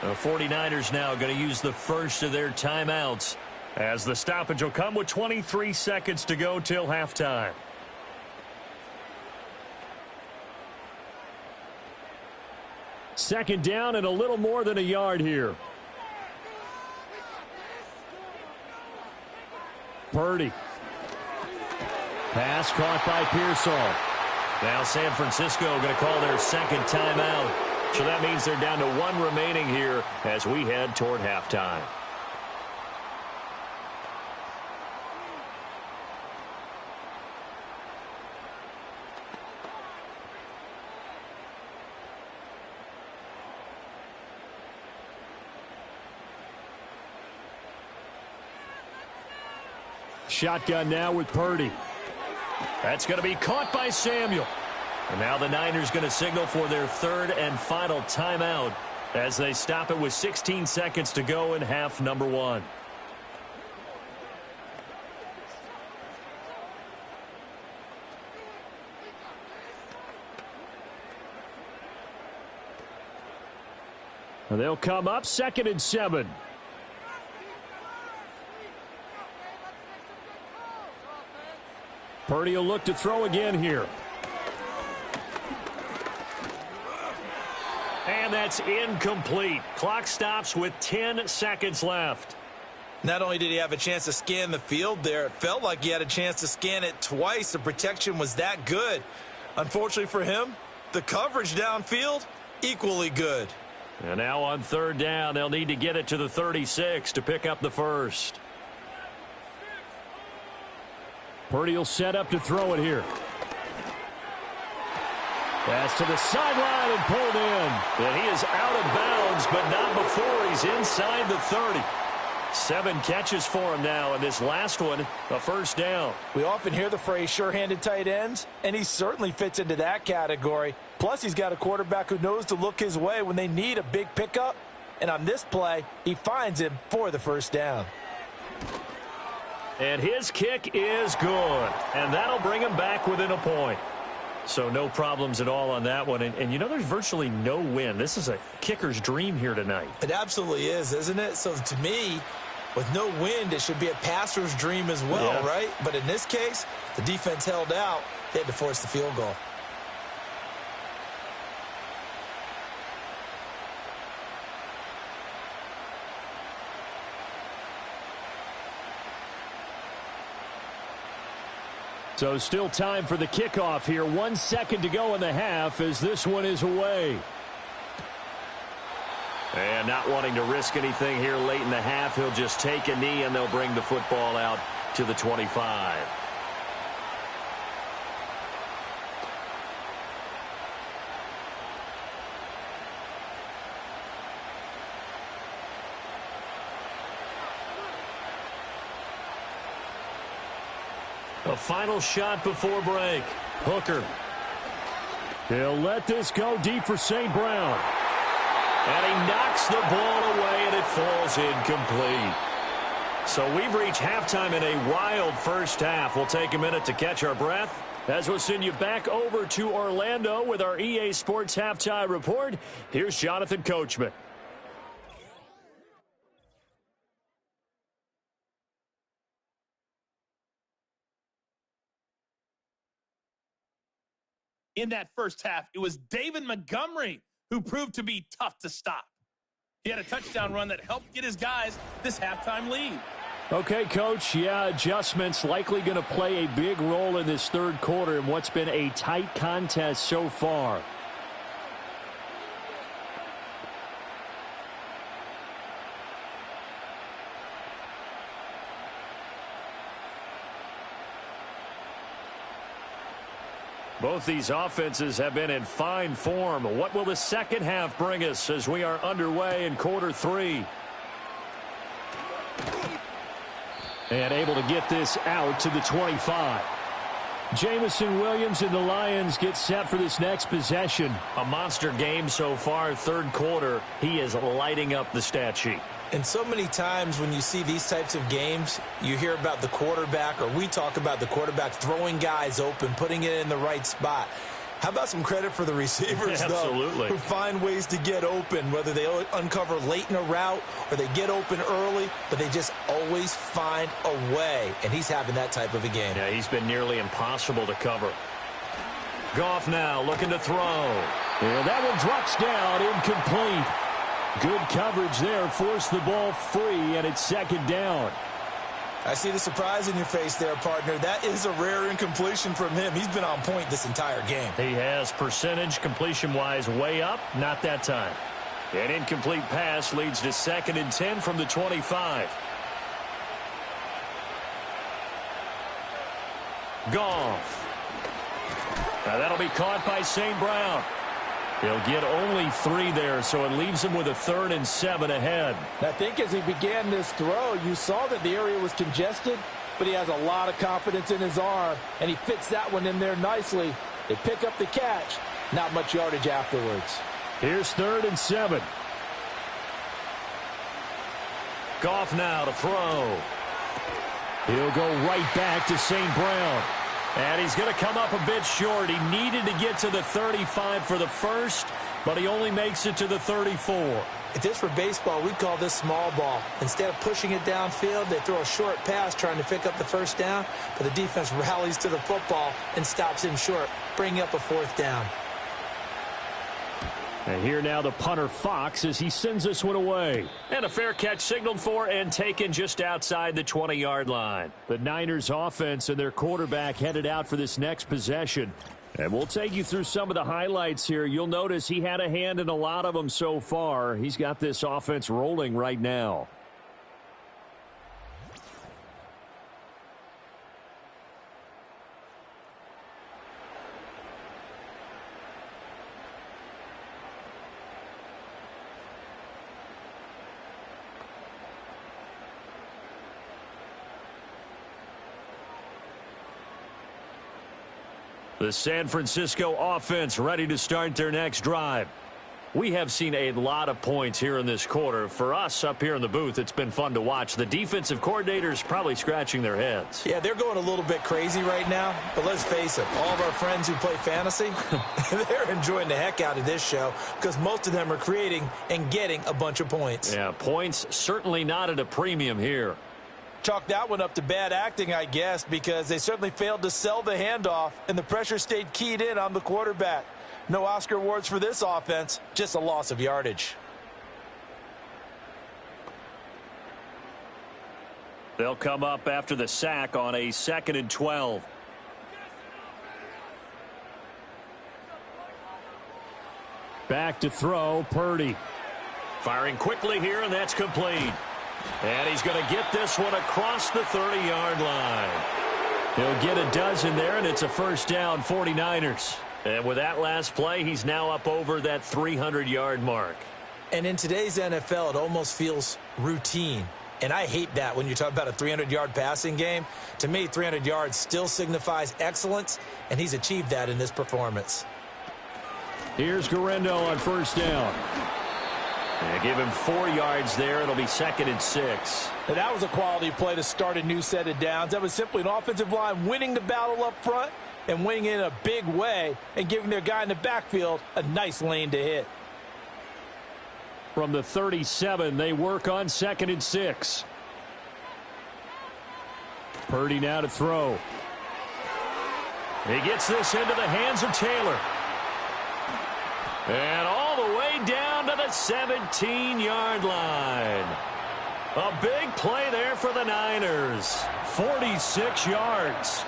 The 49ers now going to use the first of their timeouts, as the stoppage will come with 23 seconds to go till halftime. Second down and a little more than a yard here. Purdy. Pass caught by Pearsall. Now San Francisco going to call their second timeout. So that means they're down to one remaining here as we head toward halftime. Shotgun now with Purdy. That's going to be caught by Samuel. And now the Niners going to signal for their third and final timeout as they stop it with 16 seconds to go in half number one. And they'll come up 2nd and 7. Purdy will look to throw again here. And that's incomplete. Clock stops with 10 seconds left. Not only did he have a chance to scan the field there, it felt like he had a chance to scan it twice. The protection was that good. Unfortunately for him, the coverage downfield, equally good. And now on 3rd down, they'll need to get it to the 36 to pick up the first. Purdy will set up to throw it here. Pass to the sideline and pulled in. And he is out of bounds, but not before he's inside the 30. 7 catches for him now, and this last one, a first down. We often hear the phrase sure-handed tight ends, and he certainly fits into that category. Plus, he's got a quarterback who knows to look his way when they need a big pickup. And on this play, he finds him for the first down. And his kick is good, and that'll bring him back within a point. So no problems at all on that one. And you know, there's virtually no wind. This is a kicker's dream here tonight. It absolutely is, isn't it? So to me, with no wind, it should be a passer's dream as well, right? But in this case, the defense held out. They had to force the field goal. So still time for the kickoff here. 1 second to go in the half as this one is away. And not wanting to risk anything here late in the half, he'll just take a knee and they'll bring the football out to the 25. A final shot before break. Hooker. He'll let this go deep for St. Brown. And he knocks the ball away, and it falls incomplete. So we've reached halftime in a wild first half. We'll take a minute to catch our breath as we'll send you back over to Orlando with our EA Sports Halftime Report. Here's Jonathan Coachman. In that first half, it was David Montgomery who proved to be tough to stop. He had a touchdown run that helped get his guys this halftime lead. Okay, Coach, adjustments likely going to play a big role in this third quarter in what's been a tight contest so far. Both these offenses have been in fine form. What will the second half bring us as we are underway in quarter 3? And able to get this out to the 25. Jamison Williams and the Lions get set for this next possession. A monster game so far, third quarter. He is lighting up the stat sheet. And so many times when you see these types of games, you hear about the quarterback, or we talk about the quarterback throwing guys open, putting it in the right spot. How about some credit for the receivers, though, who find ways to get open, whether they uncover late in a route or they get open early, but they just always find a way. And he's having that type of a game. Yeah, he's been nearly impossible to cover. Goff now looking to throw. And that one drops down, incomplete. Good coverage there, forced the ball free, and it's second down. I see the surprise in your face there, partner. That is a rare incompletion from him. He's been on point this entire game. He has percentage completion-wise way up, not that time. An incomplete pass leads to 2nd and 10 from the 25. Goff. Now that'll be caught by St. Brown. He'll get only 3 there, so it leaves him with a 3rd and 7 ahead. I think as he began this throw, you saw that the area was congested, but he has a lot of confidence in his arm, and he fits that one in there nicely. They pick up the catch, not much yardage afterwards. Here's 3rd and 7. Goff now to throw. He'll go right back to St. Brown. And he's going to come up a bit short. He needed to get to the 35 for the first, but he only makes it to the 34. If this were baseball, we'd call this small ball. Instead of pushing it downfield, they throw a short pass trying to pick up the first down, but the defense rallies to the football and stops him short, bringing up a 4th down. And here now the punter Fox as he sends this one away. And a fair catch signaled for and taken just outside the 20-yard line. The Niners offense and their quarterback headed out for this next possession. And we'll take you through some of the highlights here. You'll notice he had a hand in a lot of them so far. He's got this offense rolling right now. The San Francisco offense ready to start their next drive. We have seen a lot of points here in this quarter. For us up here in the booth, it's been fun to watch. The defensive coordinators probably scratching their heads. Yeah, they're going a little bit crazy right now, but let's face it, all of our friends who play fantasy, they're enjoying the heck out of this show because most of them are creating and getting a bunch of points. Yeah, points certainly not at a premium here. Chalk that one up to bad acting, I guess, because they certainly failed to sell the handoff, and the pressure stayed keyed in on the quarterback. No Oscar awards for this offense, just a loss of yardage. They'll come up after the sack on a 2nd and 12. Back to throw, Purdy. Firing quickly here, and that's complete. And he's going to get this one across the 30-yard line. He'll get a dozen there, and it's a 1st down, 49ers. And with that last play, he's now up over that 300-yard mark. And in today's NFL, it almost feels routine. And I hate that when you talk about a 300-yard passing game. To me, 300 yards still signifies excellence, and he's achieved that in this performance. Here's Guerrero on 1st down. And give him 4 yards there. It'll be 2nd and 6. And that was a quality play to start a new set of downs. That was simply an offensive line winning the battle up front and winning in a big way and giving their guy in the backfield a nice lane to hit. From the 37, they work on 2nd and 6. Purdy now to throw. He gets this into the hands of Taylor. And all the way down to the 17-yard line. A big play there for the Niners. 46 yards.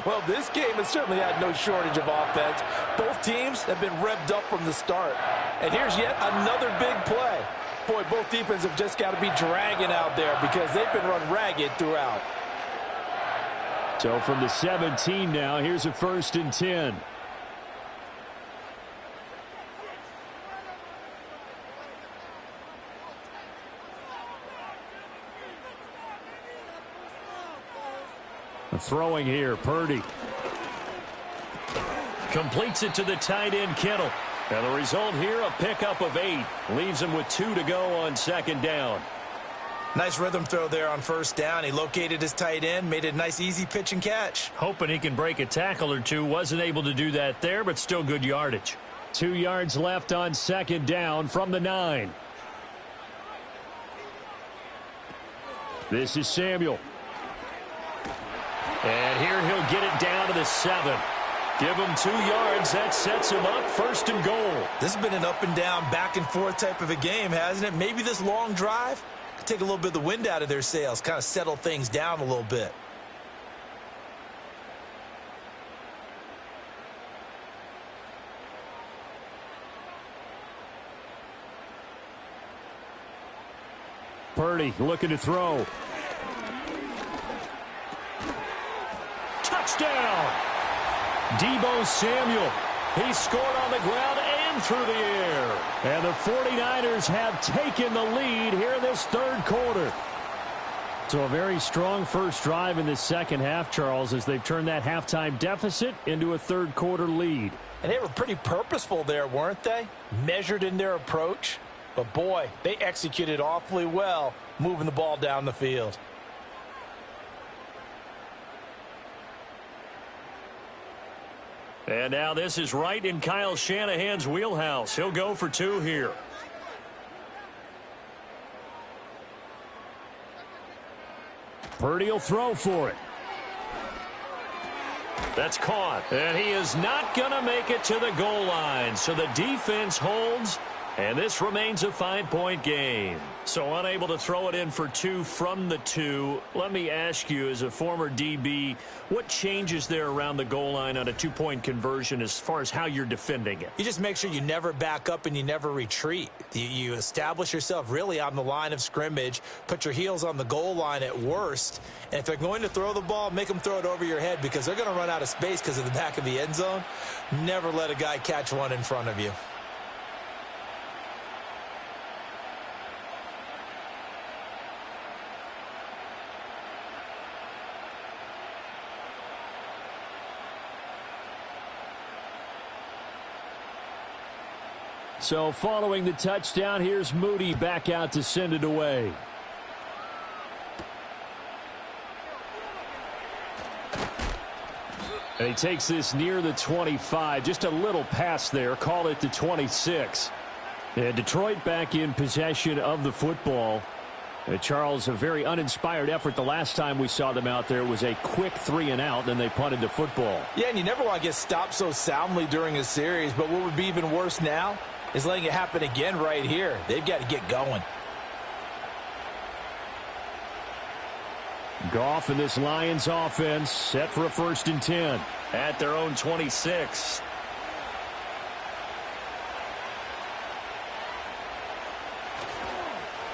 Well, this game has certainly had no shortage of offense. Both teams have been revved up from the start. And here's yet another big play. Boy, both defenses have just got to be dragging out there because they've been run ragged throughout. So from the 17 now, here's a 1st and 10. Throwing here, Purdy. Completes it to the tight end, Kittle. And the result here, a pickup of 8. Leaves him with 2 to go on 2nd down. Nice rhythm throw there on 1st down. He located his tight end, made it a nice, easy pitch and catch. Hoping he can break a tackle or two. Wasn't able to do that there, but still good yardage. 2 yards left on 2nd down from the 9. This is Samuel. And here he'll get it down to the 7. Give him 2 yards. That sets him up 1st and goal. This has been an up and down, back and forth type of a game, hasn't it? Maybe this long drive take a little bit of the wind out of their sails, kind of settle things down a little bit. Purdy looking to throw. Touchdown! Deebo Samuel. He scored on the ground and through the air. And the 49ers have taken the lead here in this third quarter. So a very strong first drive in the second half, Charles, as they've turned that halftime deficit into a third quarter lead. And they were pretty purposeful there, weren't they? Measured in their approach. But, boy, they executed awfully well moving the ball down the field. And now this is right in Kyle Shanahan's wheelhouse. He'll go for two here. Purdy will throw for it. That's caught. And he is not going to make it to the goal line. So the defense holds, and this remains a 5-point game. So unable to throw it in for two from the two. Let me ask you, as a former DB, what changes there around the goal line on a two-point conversion as far as how you're defending it? You just make sure you never back up and you never retreat. You establish yourself really on the line of scrimmage, put your heels on the goal line at worst, and if they're going to throw the ball, make them throw it over your head because they're going to run out of space because of the back of the end zone. Never let a guy catch one in front of you. So following the touchdown, here's Moody back out to send it away. And he takes this near the 25. Just a little pass there. Call it the 26. And Detroit back in possession of the football. Charles, a very uninspired effort. The last time we saw them out there was a quick 3-and-out, then they punted the football. Yeah, and you never want to get stopped so soundly during a series, but what would be even worse now is letting it happen again right here. They've got to get going. Goff and this Lions offense set for a 1st and 10 at their own 26.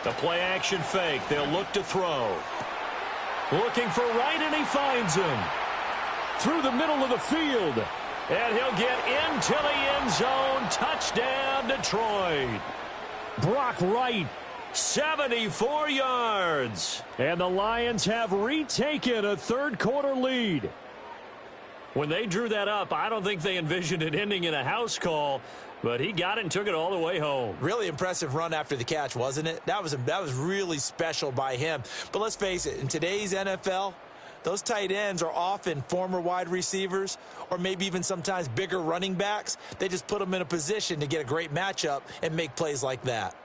The play action fake. They'll look to throw. Looking for Wright, and he finds him. Through the middle of the field. And he'll get into the end zone. Touchdown, Detroit. Brock Wright, 74 yards. And the Lions have retaken a third quarter lead. When they drew that up, I don't think they envisioned it ending in a house call, but he got it and took it all the way home. Really impressive run after the catch, wasn't it? That was really special by him. But let's face it, in today's NFL, those tight ends are often former wide receivers or maybe even sometimes bigger running backs. They just put them in a position to get a great matchup and make plays like that.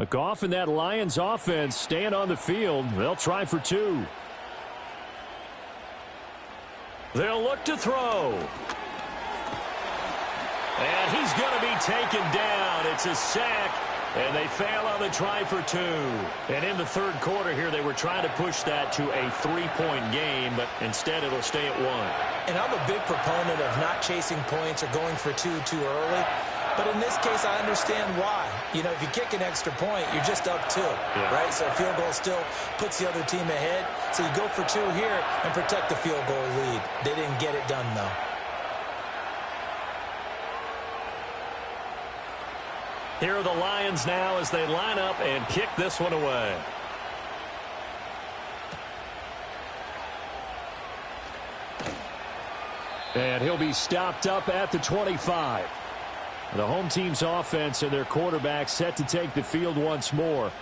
Goff and that Lions offense staying on the field. They'll try for two. They'll look to throw. And he's going to be taken down. It's a sack. And they fail on the try for two. And in the third quarter here, they were trying to push that to a 3-point game, but instead it'll stay at 1. And I'm a big proponent of not chasing points or going for two too early. But in this case, I understand why. You know, if you kick an extra point, you're just up 2, right? So a field goal still puts the other team ahead. So you go for 2 here and protect the field goal lead. They didn't get it done, though. Here are the Lions now as they line up and kick this one away. And he'll be stopped up at the 25. The home team's offense and their quarterback set to take the field once more.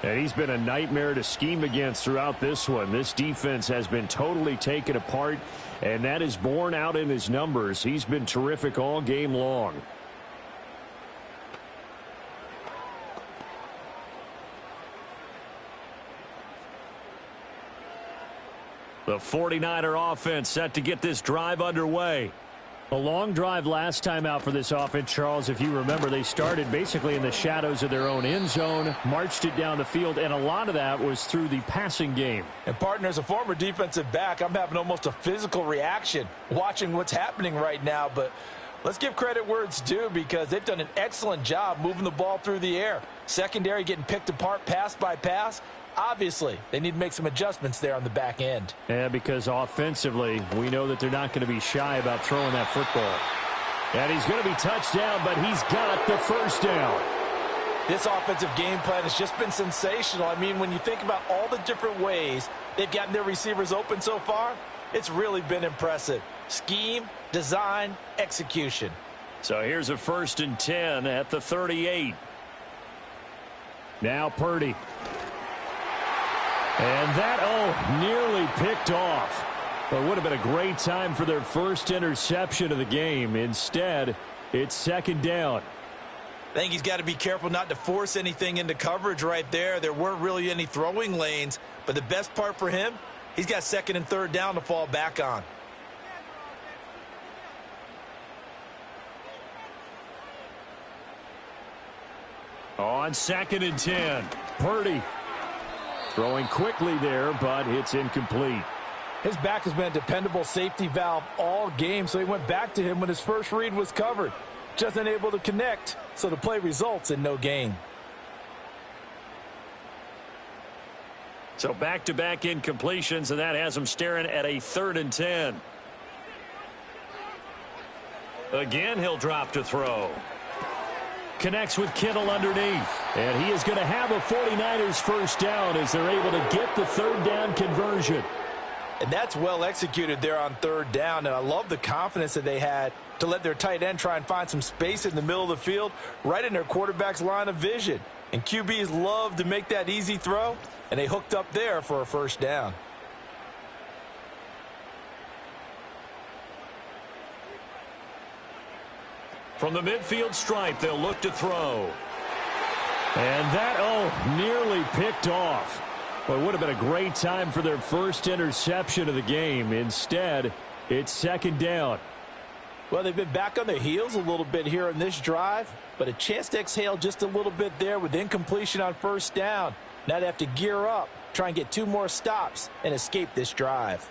And he's been a nightmare to scheme against throughout this one. This defense has been totally taken apart, and that is borne out in his numbers. He's been terrific all game long. The 49er offense set to get this drive underway. A long drive last time out for this offense, Charles. If you remember, they started basically in the shadows of their own end zone, marched it down the field, and a lot of that was through the passing game. And, partner, as a former defensive back, I'm having almost a physical reaction watching what's happening right now. But let's give credit where it's due because they've done an excellent job moving the ball through the air. Secondary getting picked apart pass by pass. Obviously, they need to make some adjustments there on the back end. Yeah, because offensively, we know that they're not going to be shy about throwing that football. And he's going to be touched down, but he's got the first down. This offensive game plan has just been sensational. I mean, when you think about all the different ways they've gotten their receivers open so far, it's really been impressive. Scheme, design, execution. So here's a 1st and 10 at the 38. Now Purdy. And that, nearly picked off. But it would have been a great time for their first interception of the game. Instead, it's 2nd down. I think he's got to be careful not to force anything into coverage right there. There weren't really any throwing lanes. But the best part for him, he's got 2nd and 3rd down to fall back on. On 2nd and 10, Purdy. Throwing quickly there, but it's incomplete. His back has been a dependable safety valve all game, so he went back to him when his first read was covered. Just unable to connect, so the play results in no gain. So back-to-back incompletions, and that has him staring at a 3rd and 10. Again, he'll drop to throw. Connects with Kittle underneath. And he is going to have a 49ers first down as they're able to get the 3rd down conversion. And that's well executed there on 3rd down. And I love the confidence that they had to let their tight end try and find some space in the middle of the field, right in their quarterback's line of vision. And QBs love to make that easy throw, and they hooked up there for a first down. From the midfield stripe, they'll look to throw. And that, nearly picked off. Well, it would have been a great time for their first interception of the game. Instead, it's 2nd down. Well, they've been back on their heels a little bit here in this drive, but a chance to exhale just a little bit there with incompletion on 1st down. Now they have to gear up, try and get 2 more stops, and escape this drive.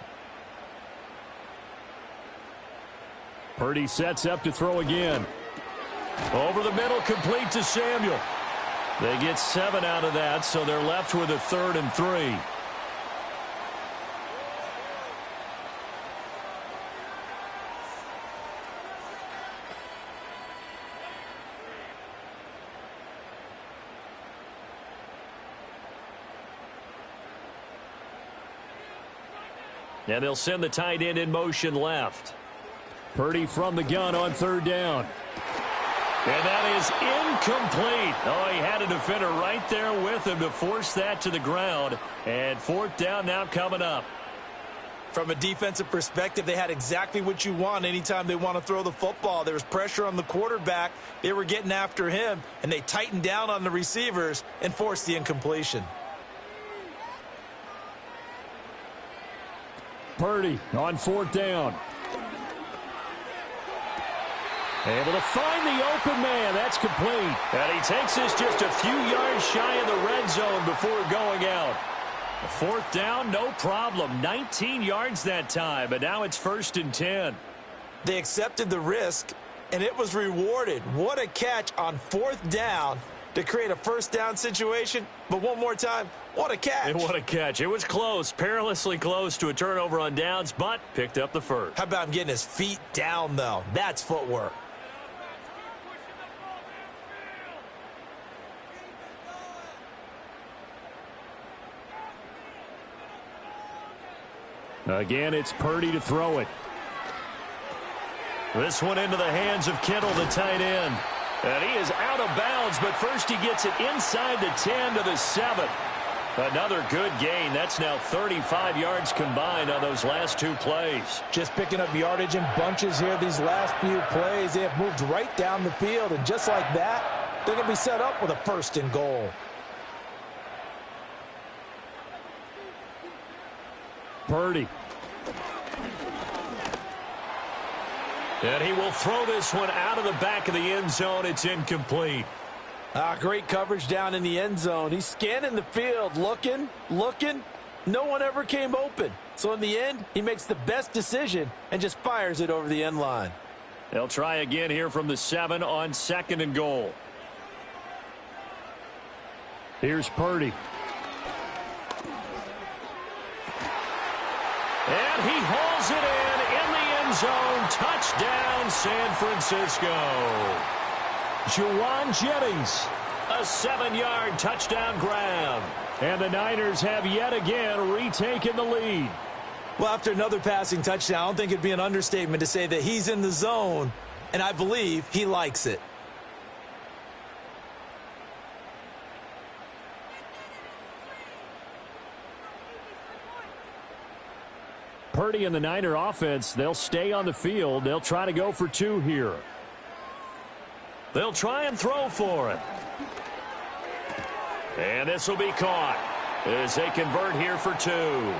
Purdy sets up to throw again. Over the middle, complete to Samuel. They get 7 out of that, so they're left with a 3rd and 3. And they'll send the tight end in motion left. Purdy from the gun on 3rd down. And that is incomplete. He had a defender right there with him to force that to the ground. And 4th down now coming up. From a defensive perspective, they had exactly what you want anytime they want to throw the football. There was pressure on the quarterback. They were getting after him, and they tightened down on the receivers and forced the incompletion. Purdy on 4th down. Able to find the open man. That's complete. And he takes this just a few yards shy of the red zone before going out. 4th down, no problem. 19 yards that time, but now it's 1st and 10. They accepted the risk, and it was rewarded. What a catch on 4th down to create a 1st down situation. But one more time, what a catch. And what a catch. It was close, perilously close to a turnover on downs, but picked up the 1st. How about him getting his feet down, though? That's footwork. Again, it's Purdy to throw it. This one into the hands of Kittle, the tight end. And he is out of bounds, but first he gets it inside the 10 to the 7. Another good gain. That's now 35 yards combined on those last 2 plays. Just picking up yardage in bunches here these last few plays. They have moved right down the field, and just like that, they're going to be set up with a 1st and goal. And he will throw this one out of the back of the end zone. It's incomplete. Great coverage down in the end zone. He's scanning the field, looking. No one ever came open. So in the end, he makes the best decision and just fires it over the end line. They'll try again here from the 7 on 2nd and goal. Here's Purdy. And he hauls it in the end zone. Touchdown, San Francisco. Juwan Jennings. A 7-yard touchdown grab. And the Niners have yet again retaken the lead. Well, after another passing touchdown, I don't think it'd be an understatement to say that he's in the zone, and I believe he likes it. Purdy and the Niner offense, they'll stay on the field. They'll try to go for 2 here. They'll try and throw for it. And this will be caught as they convert here for 2.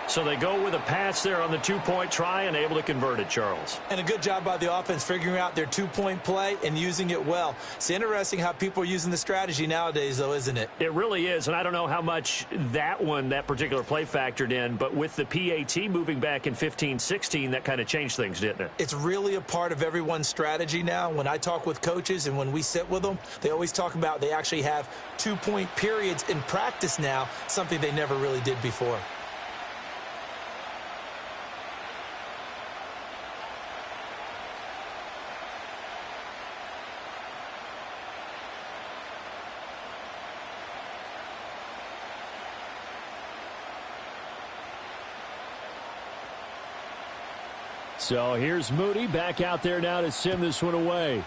So they go with a pass there on the 2-point try and able to convert it, Charles. And a good job by the offense figuring out their 2-point play and using it well. It's interesting how people are using the strategy nowadays, though, isn't it? It really is, and I don't know how much that particular play factored in, but with the PAT moving back in 15-16, that kind of changed things, didn't it? It's really a part of everyone's strategy now. When I talk with coaches and when we sit with them, they always talk about they actually have 2-point periods in practice now, something they never really did before. So here's Moody back out there now to send this one away.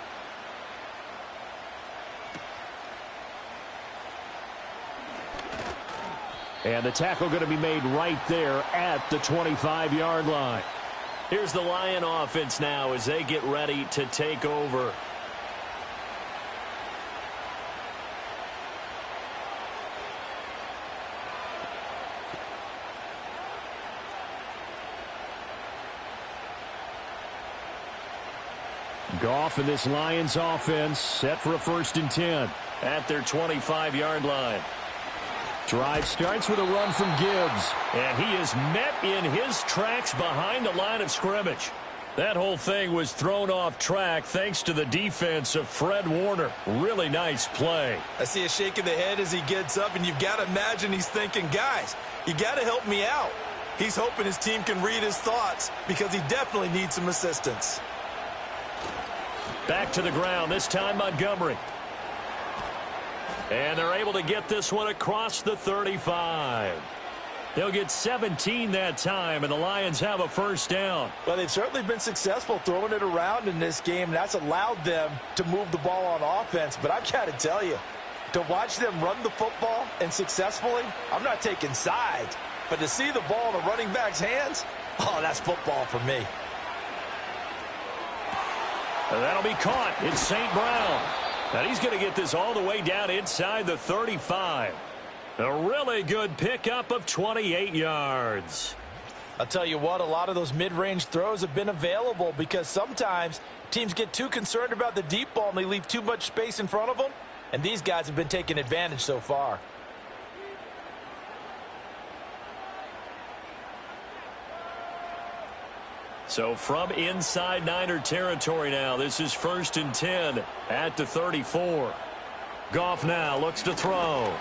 And the tackle going to be made right there at the 25-yard line. Here's the Lion offense now as they get ready to take over. Goff and this Lions offense set for a 1st and 10 at their 25-yard line. Drive starts with a run from Gibbs. And he is met in his tracks behind the line of scrimmage. That whole thing was thrown off track thanks to the defense of Fred Warner. Really nice play. I see a shake of the head as he gets up, and you've got to imagine he's thinking, guys, you got to help me out. He's hoping his team can read his thoughts because he definitely needs some assistance. Back to the ground, this time Montgomery. And they're able to get this one across the 35. They'll get 17 that time, and the Lions have a 1st down. Well, they've certainly been successful throwing it around in this game, and that's allowed them to move the ball on offense. But I've got to tell you, to watch them run the football and successfully, I'm not taking sides, but to see the ball in a running back's hands, oh, that's football for me. And that'll be caught. It's St. Brown. And he's going to get this all the way down inside the 35. A really good pickup of 28 yards. I'll tell you what, a lot of those mid-range throws have been available because sometimes teams get too concerned about the deep ball and they leave too much space in front of them. And these guys have been taking advantage so far. So from inside Niner territory now, this is 1st and 10 at the 34. Goff now looks to throw.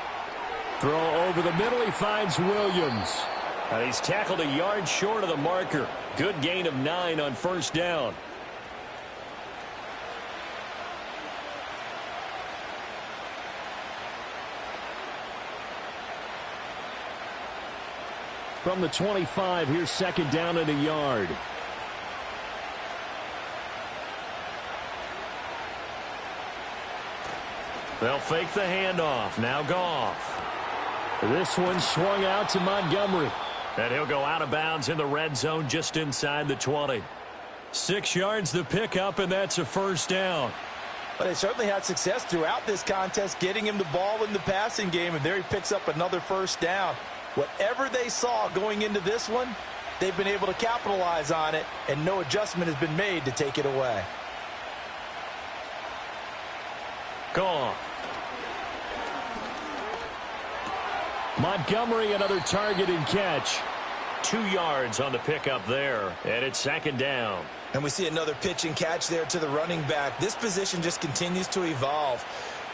Throw over the middle. He finds Williams. And he's tackled a yard short of the marker. Good gain of 9 on 1st down. From the 25, here's 2nd down and a yard. They'll fake the handoff. Now Goff. This one swung out to Montgomery. And he'll go out of bounds in the red zone just inside the 20. 6 yards the pickup, and that's a 1st down. But they certainly had success throughout this contest, getting him the ball in the passing game, and there he picks up another 1st down. Whatever they saw going into this one, they've been able to capitalize on it, and no adjustment has been made to take it away. Gone. Montgomery, another target and catch. 2 yards on the pickup there, and it's second down. And we see another pitch and catch there to the running back. This position just continues to evolve.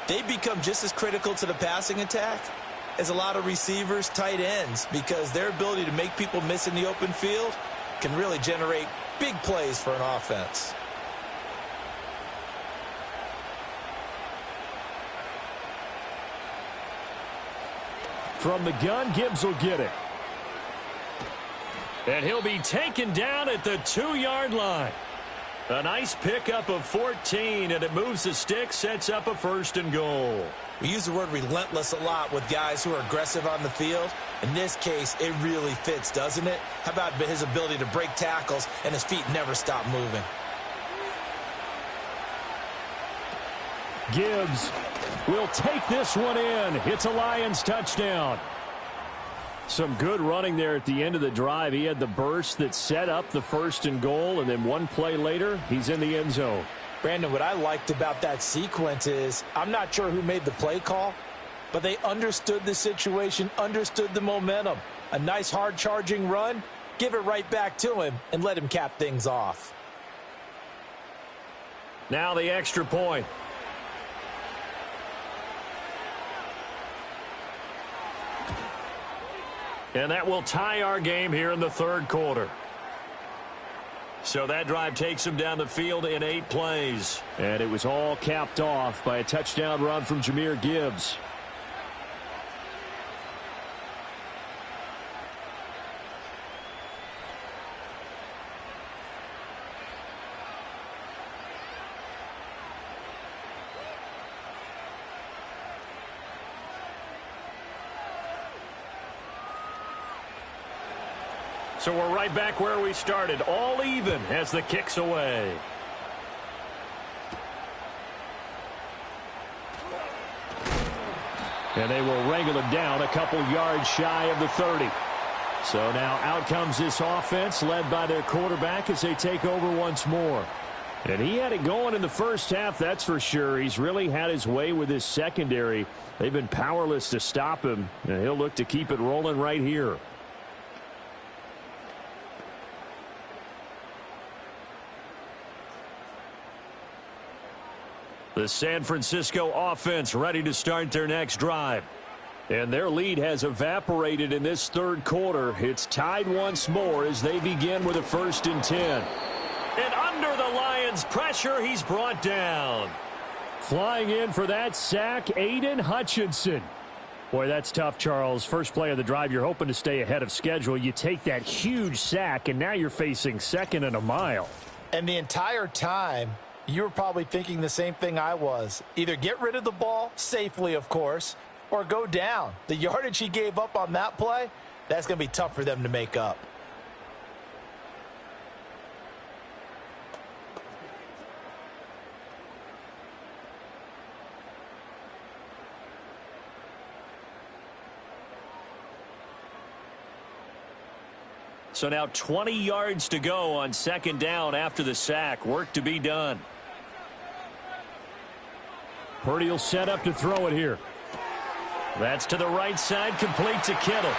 They become just as critical to the passing attack as a lot of receivers, tight ends, because their ability to make people miss in the open field can really generate big plays for an offense. From the gun, Gibbs will get it. And he'll be taken down at the 2-yard line. A nice pickup of 14, and it moves the stick, sets up a 1st and goal. We use the word relentless a lot with guys who are aggressive on the field. In this case, it really fits, doesn't it? How about his ability to break tackles and his feet never stop moving? Gibbs will take this one in. It's a Lions touchdown. Some good running there at the end of the drive. He had the burst that set up the 1st and goal, and then one play later, he's in the end zone. Brandon, what I liked about that sequence is I'm not sure who made the play call, but they understood the situation, understood the momentum. A nice hard-charging run, give it right back to him, and let him cap things off. Now the extra point. And that will tie our game here in the 3rd quarter. So that drive takes him down the field in 8 plays. And it was all capped off by a touchdown run from Jahmyr Gibbs. So we're right back where we started, all even as the kick's away. And they will wrangle him down a couple yards shy of the 30. So now out comes this offense led by their quarterback as they take over once more. And he had it going in the first half, that's for sure. He's really had his way with his secondary. They've been powerless to stop him, and he'll look to keep it rolling right here. The San Francisco offense ready to start their next drive. And their lead has evaporated in this 3rd quarter. It's tied once more as they begin with a 1st and 10. And under the Lions' pressure, he's brought down. Flying in for that sack, Aiden Hutchinson. Boy, that's tough, Charles. First play of the drive, you're hoping to stay ahead of schedule. You take that huge sack, and now you're facing 2nd and a mile. And the entire time, you were probably thinking the same thing I was. Either get rid of the ball, safely of course, or go down. The yardage he gave up on that play, that's going to be tough for them to make up. So now 20 yards to go on 2nd down after the sack. Work to be done. Purdy will set up to throw it here. That's to the right side, complete to Kittle.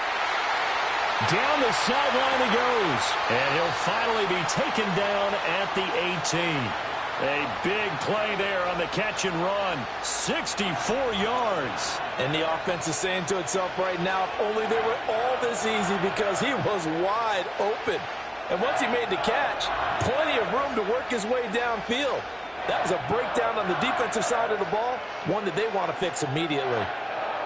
Down the sideline he goes. And he'll finally be taken down at the 18. A big play there on the catch and run. 64 yards. And the offense is saying to itself right now, if only they were all this easy, because he was wide open. And once he made the catch, plenty of room to work his way downfield. That was a breakdown on the defensive side of the ball, one that they want to fix immediately.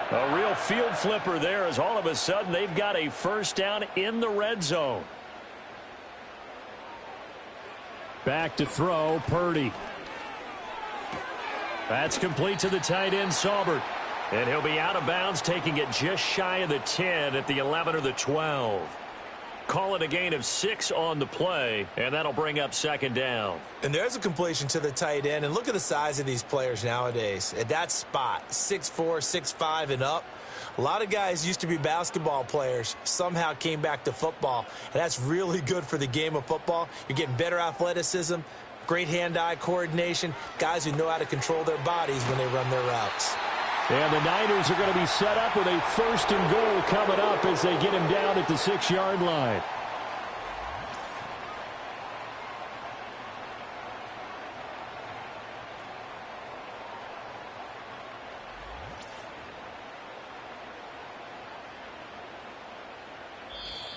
A real field flipper there, as all of a sudden they've got a 1st down in the red zone. Back to throw, Purdy. That's complete to the tight end, Saubert. And he'll be out of bounds, taking it just shy of the 10 at the 11 or the 12. Call it a gain of 6 on the play, and that'll bring up 2nd down. And there's a completion to the tight end. And look at the size of these players nowadays. At that spot, 6'4", 6'5", and up. A lot of guys used to be basketball players, somehow came back to football, and that's really good for the game of football. You're getting better athleticism, great hand-eye coordination, guys who know how to control their bodies when they run their routes. And the Niners are going to be set up with a 1st and goal coming up as they get him down at the 6-yard line.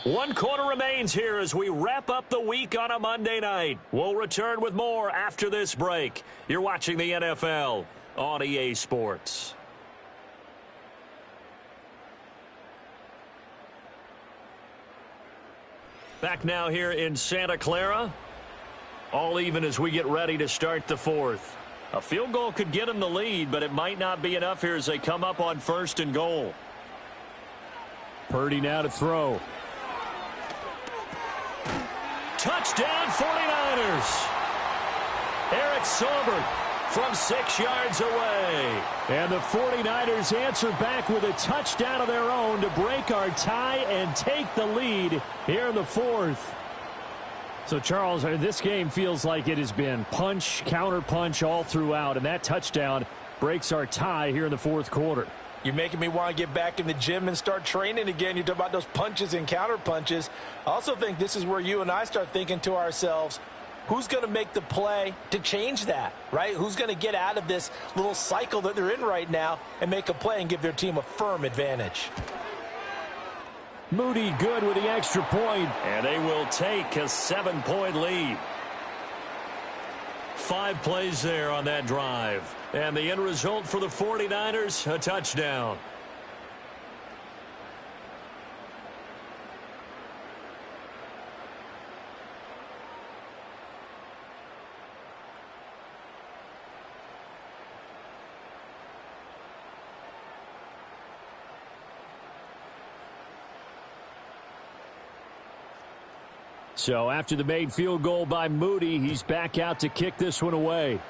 One quarter remains here as we wrap up the week on a Monday night. We'll return with more after this break. You're watching the NFL on EA Sports. Back now here in Santa Clara. All even as we get ready to start the 4th. A field goal could get them the lead, but it might not be enough here as they come up on 1st and goal. Purdy now to throw. Touchdown 49ers. Eric Saubert from 6 yards away. And the 49ers answer back with a touchdown of their own to break our tie and take the lead here in the 4th. So, Charles, this game feels like it has been punch, counter-punch all throughout, and that touchdown breaks our tie here in the 4th quarter. You're making me want to get back in the gym and start training again. You talk about those punches and counter punches. I also think this is where you and I start thinking to ourselves, who's going to make the play to change that, right? Who's going to get out of this little cycle that they're in right now and make a play and give their team a firm advantage? Moody good with the extra point, and they will take a 7-point lead. 5 plays there on that drive. And the end result for the 49ers, a touchdown. So after the made field goal by Moody, he's back out to kick this one away.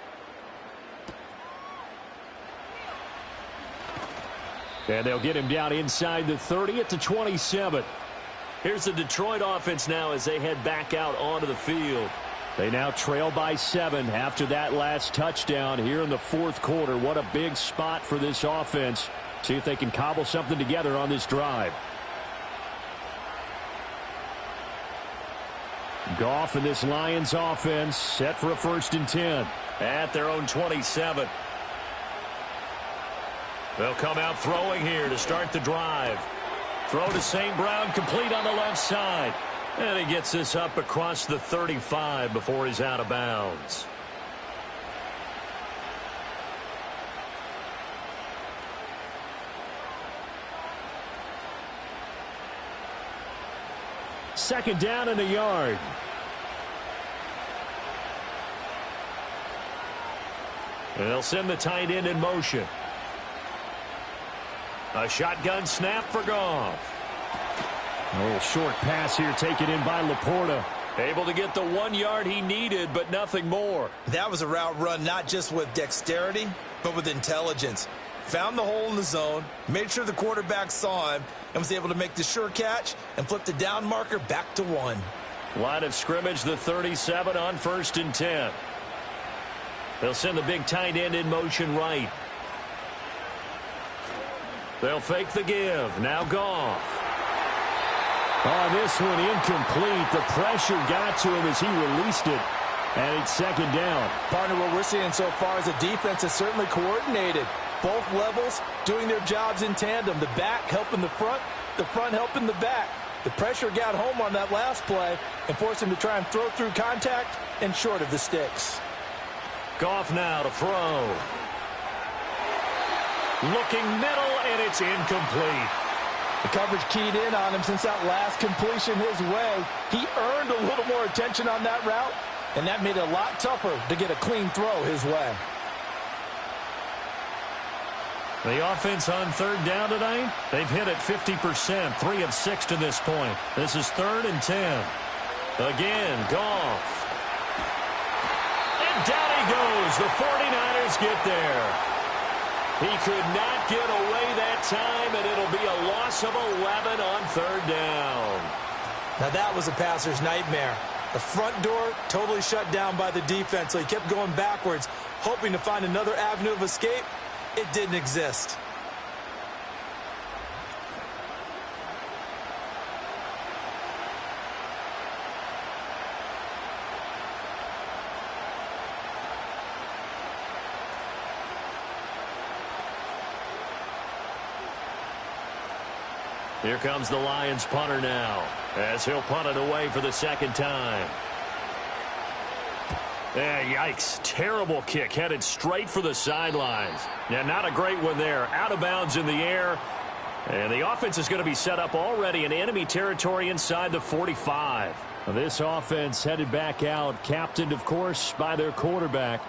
And they'll get him down inside the 30 at the 27. Here's the Detroit offense now as they head back out onto the field. They now trail by 7 after that last touchdown here in the 4th quarter. What a big spot for this offense. See if they can cobble something together on this drive. Goff and this Lions offense set for a 1st and 10 at their own 27. They'll come out throwing here to start the drive. Throw to St. Brown, complete on the left side. And he gets this up across the 35 before he's out of bounds. Second down and a yard. And they'll send the tight end in motion. A shotgun snap for Goff. A little short pass here taken in by Laporta. Able to get the 1 yard he needed, but nothing more. That was a route run not just with dexterity, but with intelligence. Found the hole in the zone, made sure the quarterback saw him, and was able to make the sure catch and flip the down marker back to 1. Line of scrimmage, the 37 on 1st and 10. They'll send the big tight end in motion right. They'll fake the give. Now Goff. On this one, incomplete. The pressure got to him as he released it. And it's 2nd down. Partner, what we're seeing so far is the defense is certainly coordinated. Both levels doing their jobs in tandem. The back helping the front helping the back. The pressure got home on that last play and forced him to try and throw through contact and short of the sticks. Goff now to throw. Looking middle, and it's incomplete. The coverage keyed in on him since that last completion his way. He earned a little more attention on that route, and that made it a lot tougher to get a clean throw his way. The offense on 3rd down tonight, they've hit it 50%, 3 of 6 to this point. This is 3rd and 10. Again, Goff. And down he goes. The 49ers get there. He could not get away that time, and it'll be a loss of 11 on 3rd down. Now that was a passer's nightmare. The front door totally shut down by the defense, so he kept going backwards, hoping to find another avenue of escape. It didn't exist. Here comes the Lions punter now, as he'll punt it away for the 2nd time. Yikes. Terrible kick, headed straight for the sidelines. Yeah, not a great one there. Out of bounds in the air. And the offense is going to be set up already in enemy territory inside the 45. This offense headed back out, captained, of course, by their quarterback.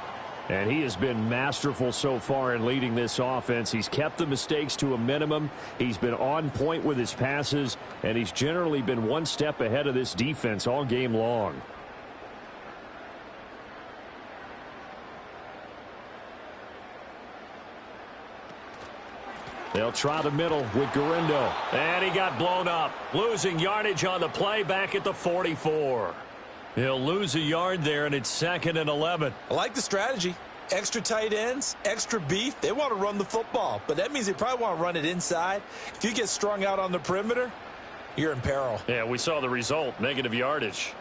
And he has been masterful so far in leading this offense. He's kept the mistakes to a minimum. He's been on point with his passes, and he's generally been one step ahead of this defense all game long. They'll try the middle with Garindo. And he got blown up, losing yardage on the play back at the 44. He'll lose a yard there, and it's 2nd and 11. I like the strategy. Extra tight ends, extra beef. They want to run the football, but that means they probably want to run it inside. If you get strung out on the perimeter, you're in peril. Yeah, we saw the result, negative yardage.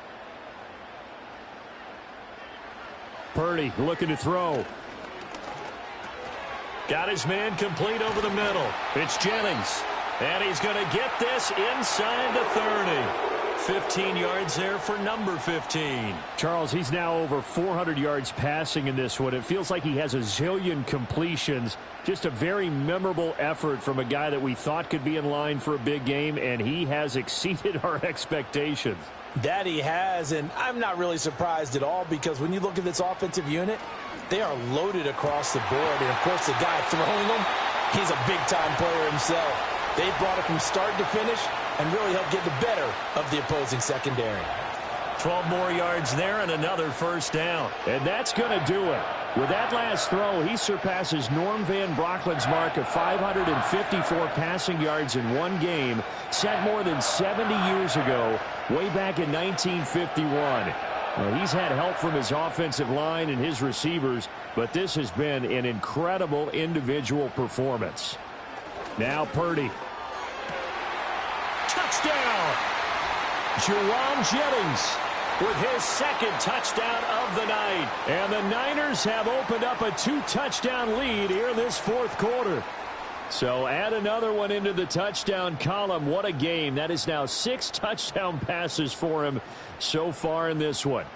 Purdy looking to throw. Got his man complete over the middle. It's Jennings. And he's going to get this inside the 30. 15 yards there for number 15. Charles, he's now over 400 yards passing in this one. It feels like he has a zillion completions. Just a very memorable effort from a guy that we thought could be in line for a big game, and he has exceeded our expectations. That he has, and I'm not really surprised at all, because when you look at this offensive unit, they are loaded across the board. And, of course, the guy throwing them, he's a big-time player himself. They brought it from start to finish and really helped get the better of the opposing secondary. 12 more yards there and another 1st down. And that's going to do it. With that last throw, he surpasses Norm Van Brocklin's mark of 554 passing yards in one game, set more than 70 years ago, way back in 1951. Now, he's had help from his offensive line and his receivers, but this has been an incredible individual performance. Now Purdy. Touchdown! Jerome Jennings with his 2nd touchdown of the night. And the Niners have opened up a 2-touchdown lead here in this 4th quarter. So add another one into the touchdown column. What a game. That is now 6 touchdown passes for him so far in this one.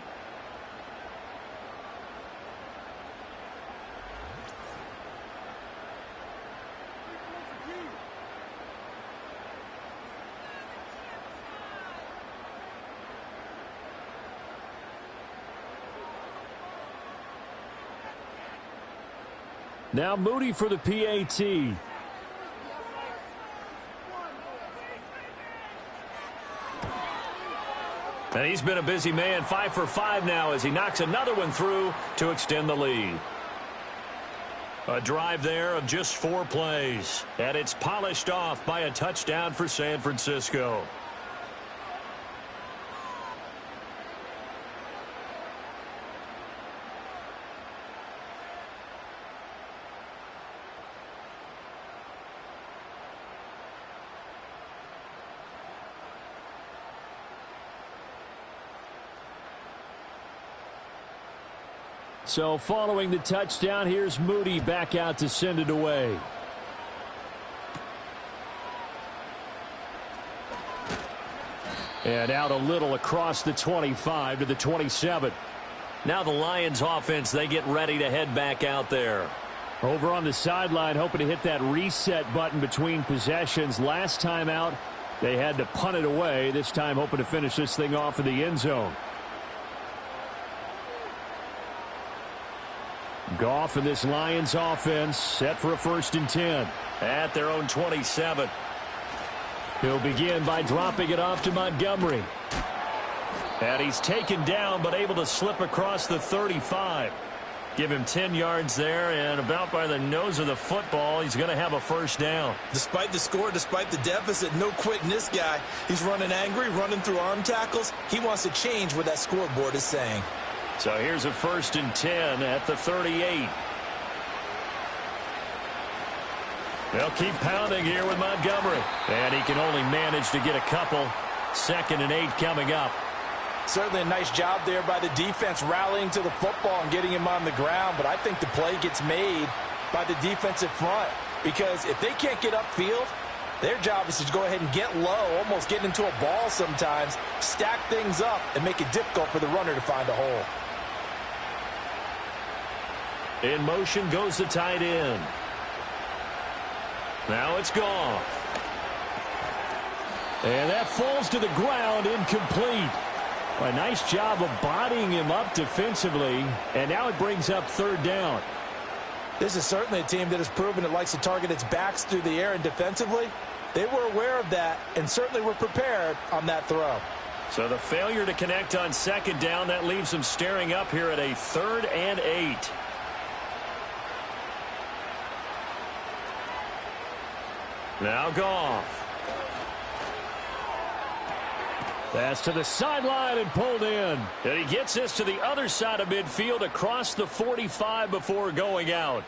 Now Moody for the PAT. And he's been a busy man, 5 for 5 now as he knocks another one through to extend the lead. A drive there of just 4 plays. And it's polished off by a touchdown for San Francisco. So following the touchdown, here's Moody back out to send it away. And out a little across the 25 to the 27. Now the Lions offense, they get ready to head back out there. Over on the sideline, hoping to hit that reset button between possessions. Last time out, they had to punt it away. This time hoping to finish this thing off in the end zone. Goff and this Lions offense set for a 1st and 10. At their own 27. He'll begin by dropping it off to Montgomery. And he's taken down but able to slip across the 35. Give him 10 yards there, and about by the nose of the football, he's going to have a first down. Despite the score, despite the deficit, no quitting this guy. He's running angry, running through arm tackles. He wants to change what that scoreboard is saying. So here's a 1st and 10 at the 38. They'll keep pounding here with Montgomery. And he can only manage to get a couple. 2nd and 8 coming up. Certainly a nice job there by the defense rallying to the football and getting him on the ground. But I think the play gets made by the defensive front. Because if they can't get upfield, their job is to go ahead and get low, almost get into a ball sometimes, stack things up, and make it difficult for the runner to find a hole. In motion goes the tight end. Now it's gone. And that falls to the ground, incomplete. A nice job of bodying him up defensively, and now it brings up 3rd down. This is certainly a team that has proven it likes to target its backs through the air, and defensively, they were aware of that and certainly were prepared on that throw. So the failure to connect on 2nd down, that leaves them staring up here at a 3rd and 8. Now Goff. That's to the sideline and pulled in. And he gets this to the other side of midfield across the 45 before going out.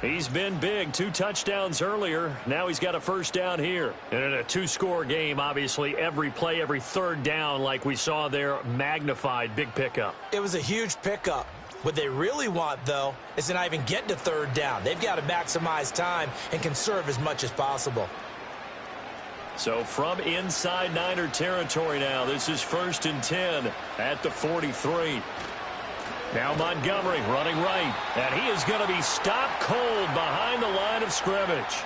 He's been big. 2 touchdowns earlier. Now he's got a first down here. And in a 2-score game, obviously, every play, every 3rd down, like we saw there, magnified. Big pickup. It was a huge pickup. What they really want, though, is to not even get to 3rd down. They've got to maximize time and conserve as much as possible. So from inside Niner territory now, this is 1st and 10 at the 43. Now Montgomery running right, and he is going to be stopped cold behind the line of scrimmage.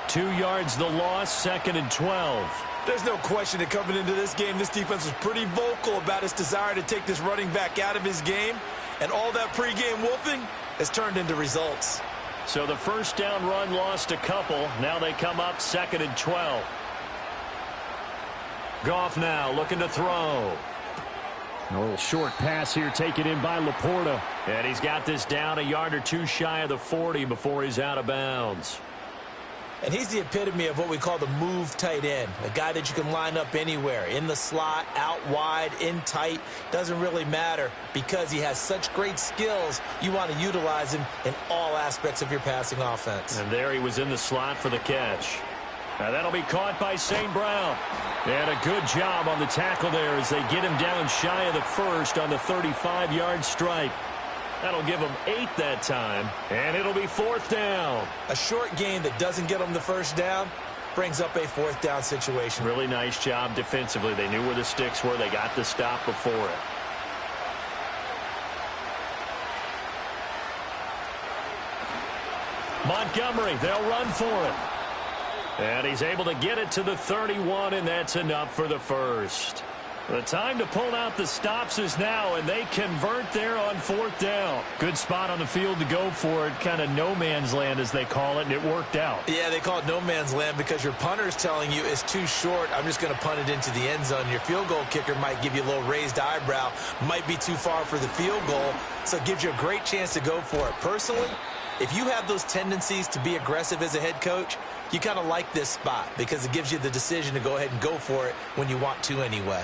2 yards the loss, 2nd and 12. There's no question that coming into this game, this defense was pretty vocal about its desire to take this running back out of his game, and all that pregame wolfing has turned into results. So the first down run lost a couple. Now they come up 2nd and 12. Goff now looking to throw. A little short pass here taken in by Laporta. And he's got this down a yard or 2 shy of the 40 before he's out of bounds. And he's the epitome of what we call the move tight end. A guy that you can line up anywhere. In the slot, out wide, in tight. Doesn't really matter because he has such great skills. You want to utilize him in all aspects of your passing offense. And there he was in the slot for the catch. Now that'll be caught by St. Brown. And a good job on the tackle there as they get him down shy of the first on the 35-yard strike. That'll give him 8 that time, and it'll be 4th down. A short gain that doesn't get them the first down brings up a 4th down situation. Really nice job defensively. They knew where the sticks were. They got the stop before it. Montgomery, they'll run for it. And he's able to get it to the 31, and that's enough for the first. The time to pull out the stops is now, and they convert there on 4th down. Good spot on the field to go for it, kind of no man's land as they call it, and it worked out. Yeah, they call it no man's land because your punter's telling you it's too short. I'm just going to punt it into the end zone. Your field goal kicker might give you a little raised eyebrow, might be too far for the field goal, so it gives you a great chance to go for it. Personally, if you have those tendencies to be aggressive as a head coach, you kind of like this spot because it gives you the decision to go ahead and go for it when you want to anyway.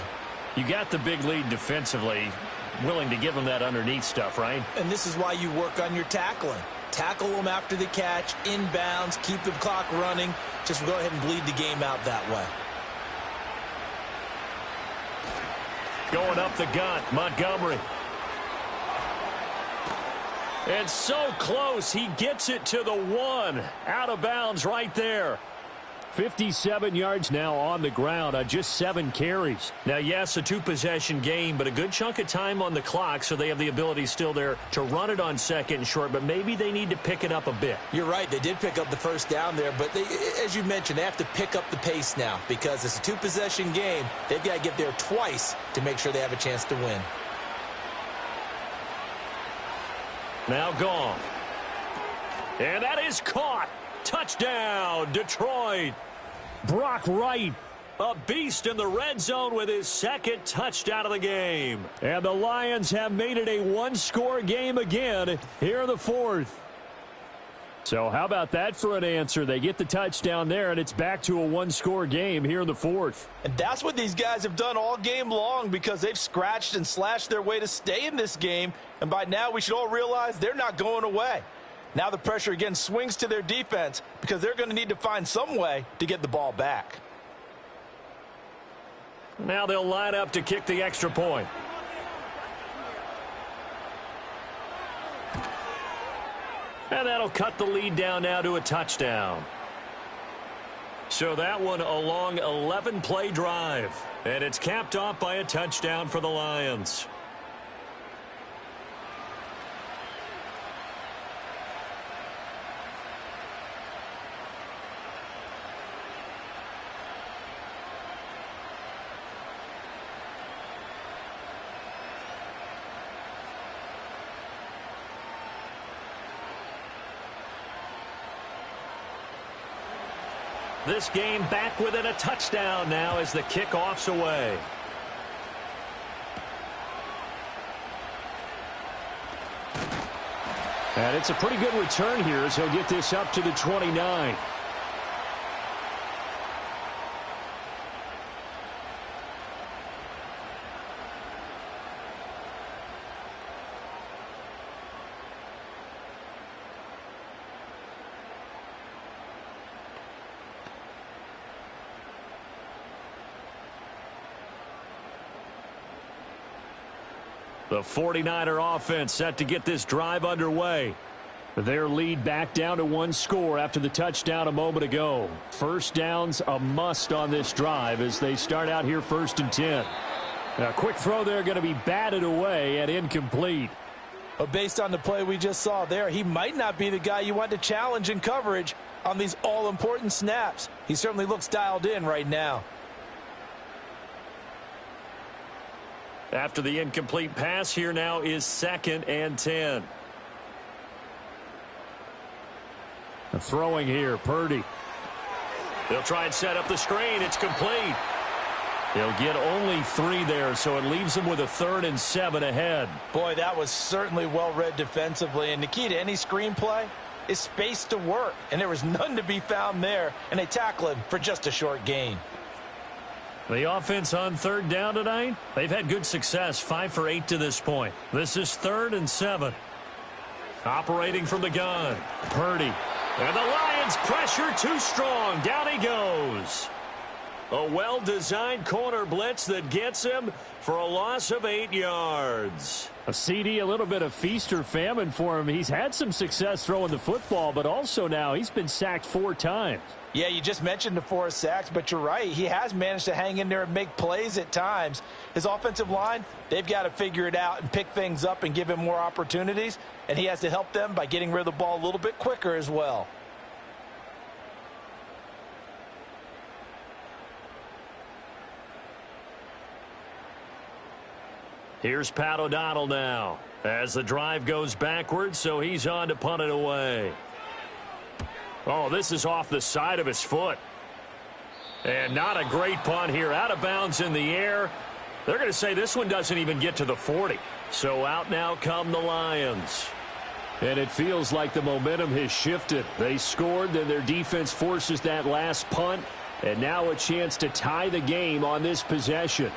You got the big lead defensively, willing to give them that underneath stuff, right? And this is why you work on your tackling. Tackle them after the catch, inbounds, keep the clock running. Just go ahead and bleed the game out that way. Going up the gut, Montgomery. And so close, he gets it to the 1. Out of bounds right there. 57 yards now on the ground on just 7 carries. Now, yes, a 2-possession game, but a good chunk of time on the clock, so they have the ability still there to run it on 2nd and short, but maybe they need to pick it up a bit. You're right. They did pick up the first down there, but they, as you mentioned, they have to pick up the pace now because it's a 2-possession game. They've got to get there twice to make sure they have a chance to win. Now gone. And that is caught. Touchdown, Detroit. Brock Wright A beast in the red zone with his second touchdown of the game. And the Lions have made it a one-score game again here in the fourth. So how about that for an answer? They get the touchdown there, and it's back to a one-score game here in the fourth. And that's what these guys have done all game long because they've scratched and slashed their way to stay in this game. And by now, we should all realize they're not going away. Now the pressure again swings to their defense because they're going to need to find some way to get the ball back. Now they'll line up to kick the extra point. And that'll cut the lead down now to a touchdown. So that one a long 11-play drive. And it's capped off by a touchdown for the Lions. This game back within a touchdown now as the kickoff's away. And it's a pretty good return here as he'll get this up to the 29. The 49er offense set to get this drive underway. Their lead back down to one score after the touchdown a moment ago. First down's a must on this drive as they start out here 1st and 10. A quick throw there going to be batted away and incomplete. But based on the play we just saw there, he might not be the guy you want to challenge in coverage on these all-important snaps. He certainly looks dialed in right now. After the incomplete pass, here now is 2nd and 10. Throwing here, Purdy. They'll try and set up the screen. It's complete. They'll get only 3 there, so it leaves them with a 3rd and 7 ahead. Boy, that was certainly well read defensively. And the key to any screenplay is space to work. And there was none to be found there. And they tackle him for just a short gain. The offense on 3rd down tonight, they've had good success, 5 for 8 to this point. This is 3rd and 7. Operating from the gun, Purdy. And the Lions pressure too strong. Down he goes. A well-designed corner blitz that gets him for a loss of 8 yards. A CD, a little bit of feast or famine for him. He's had some success throwing the football, but also now he's been sacked 4 times. Yeah, you just mentioned the 4 sacks, but you're right. He has managed to hang in there and make plays at times. His offensive line, they've got to figure it out and pick things up and give him more opportunities, and he has to help them by getting rid of the ball a little bit quicker as well. Here's Pat O'Donnell now as the drive goes backwards, so he's on to punt it away. Oh, this is off the side of his foot. And not a great punt here. Out of bounds in the air. They're going to say this one doesn't even get to the 40. So out now come the Lions. And it feels like the momentum has shifted. They scored, then their defense forces that last punt. And now a chance to tie the game on this possession.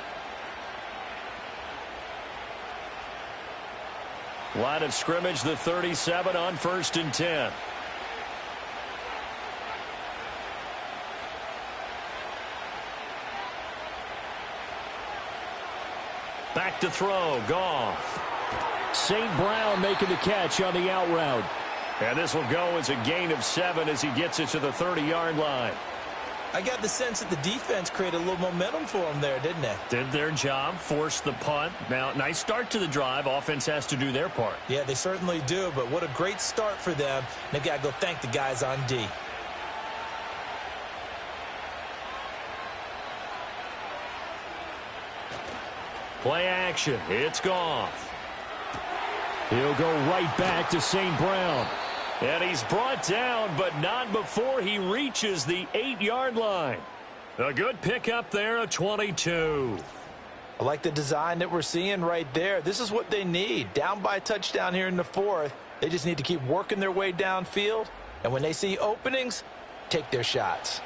Line of scrimmage, the 37 on 1st and 10. Back to throw, Goff. St. Brown making the catch on the out route. And this will go as a gain of 7 as he gets it to the 30-yard line. I got the sense that the defense created a little momentum for them there, didn't they? Did their job, forced the punt. Now, nice start to the drive. Offense has to do their part. Yeah, they certainly do, but what a great start for them. They've got to go thank the guys on D. Play action. It's Goff. He'll go right back to St. Brown. And he's brought down, but not before he reaches the 8-yard line. A good pickup there, a 22. I like the design that we're seeing right there. This is what they need. Down by a touchdown here in the fourth. They just need to keep working their way downfield. And when they see openings, take their shots.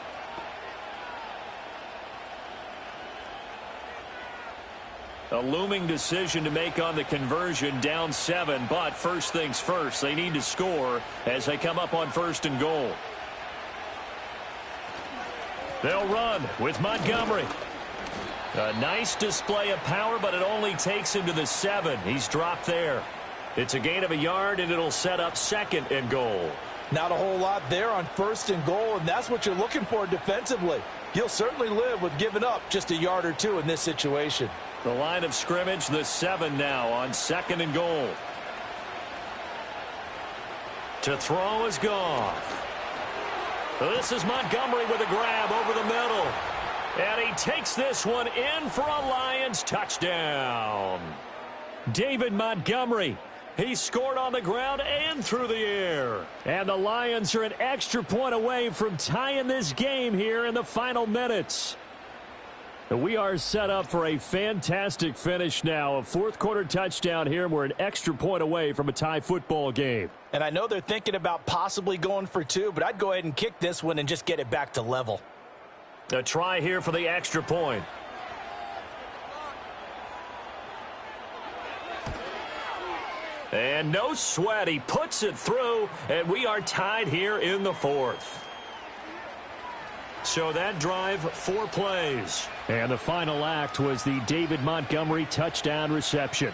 A looming decision to make on the conversion, down 7. But first things first, they need to score as they come up on 1st and goal. They'll run with Montgomery. A nice display of power, but it only takes him to the 7. He's dropped there. It's a gain of a yard, and it'll set up 2nd and goal. Not a whole lot there on 1st and goal, and that's what you're looking for defensively. You'll certainly live with giving up just a yard or 2 in this situation. The line of scrimmage, the 7 now on 2nd and goal. To throw is Goff. This is Montgomery with a grab over the middle. And he takes this one in for a Lions touchdown. David Montgomery. He scored on the ground and through the air. And the Lions are an extra point away from tying this game here in the final minutes. We are set up for a fantastic finish now. A fourth-quarter touchdown here, and we're an extra point away from a tie football game. And I know they're thinking about possibly going for 2, but I'd go ahead and kick this one and just get it back to level. A try here for the extra point. And no sweat. He puts it through, and we are tied here in the fourth. So that drive, 4 plays. And the final act was the David Montgomery touchdown reception.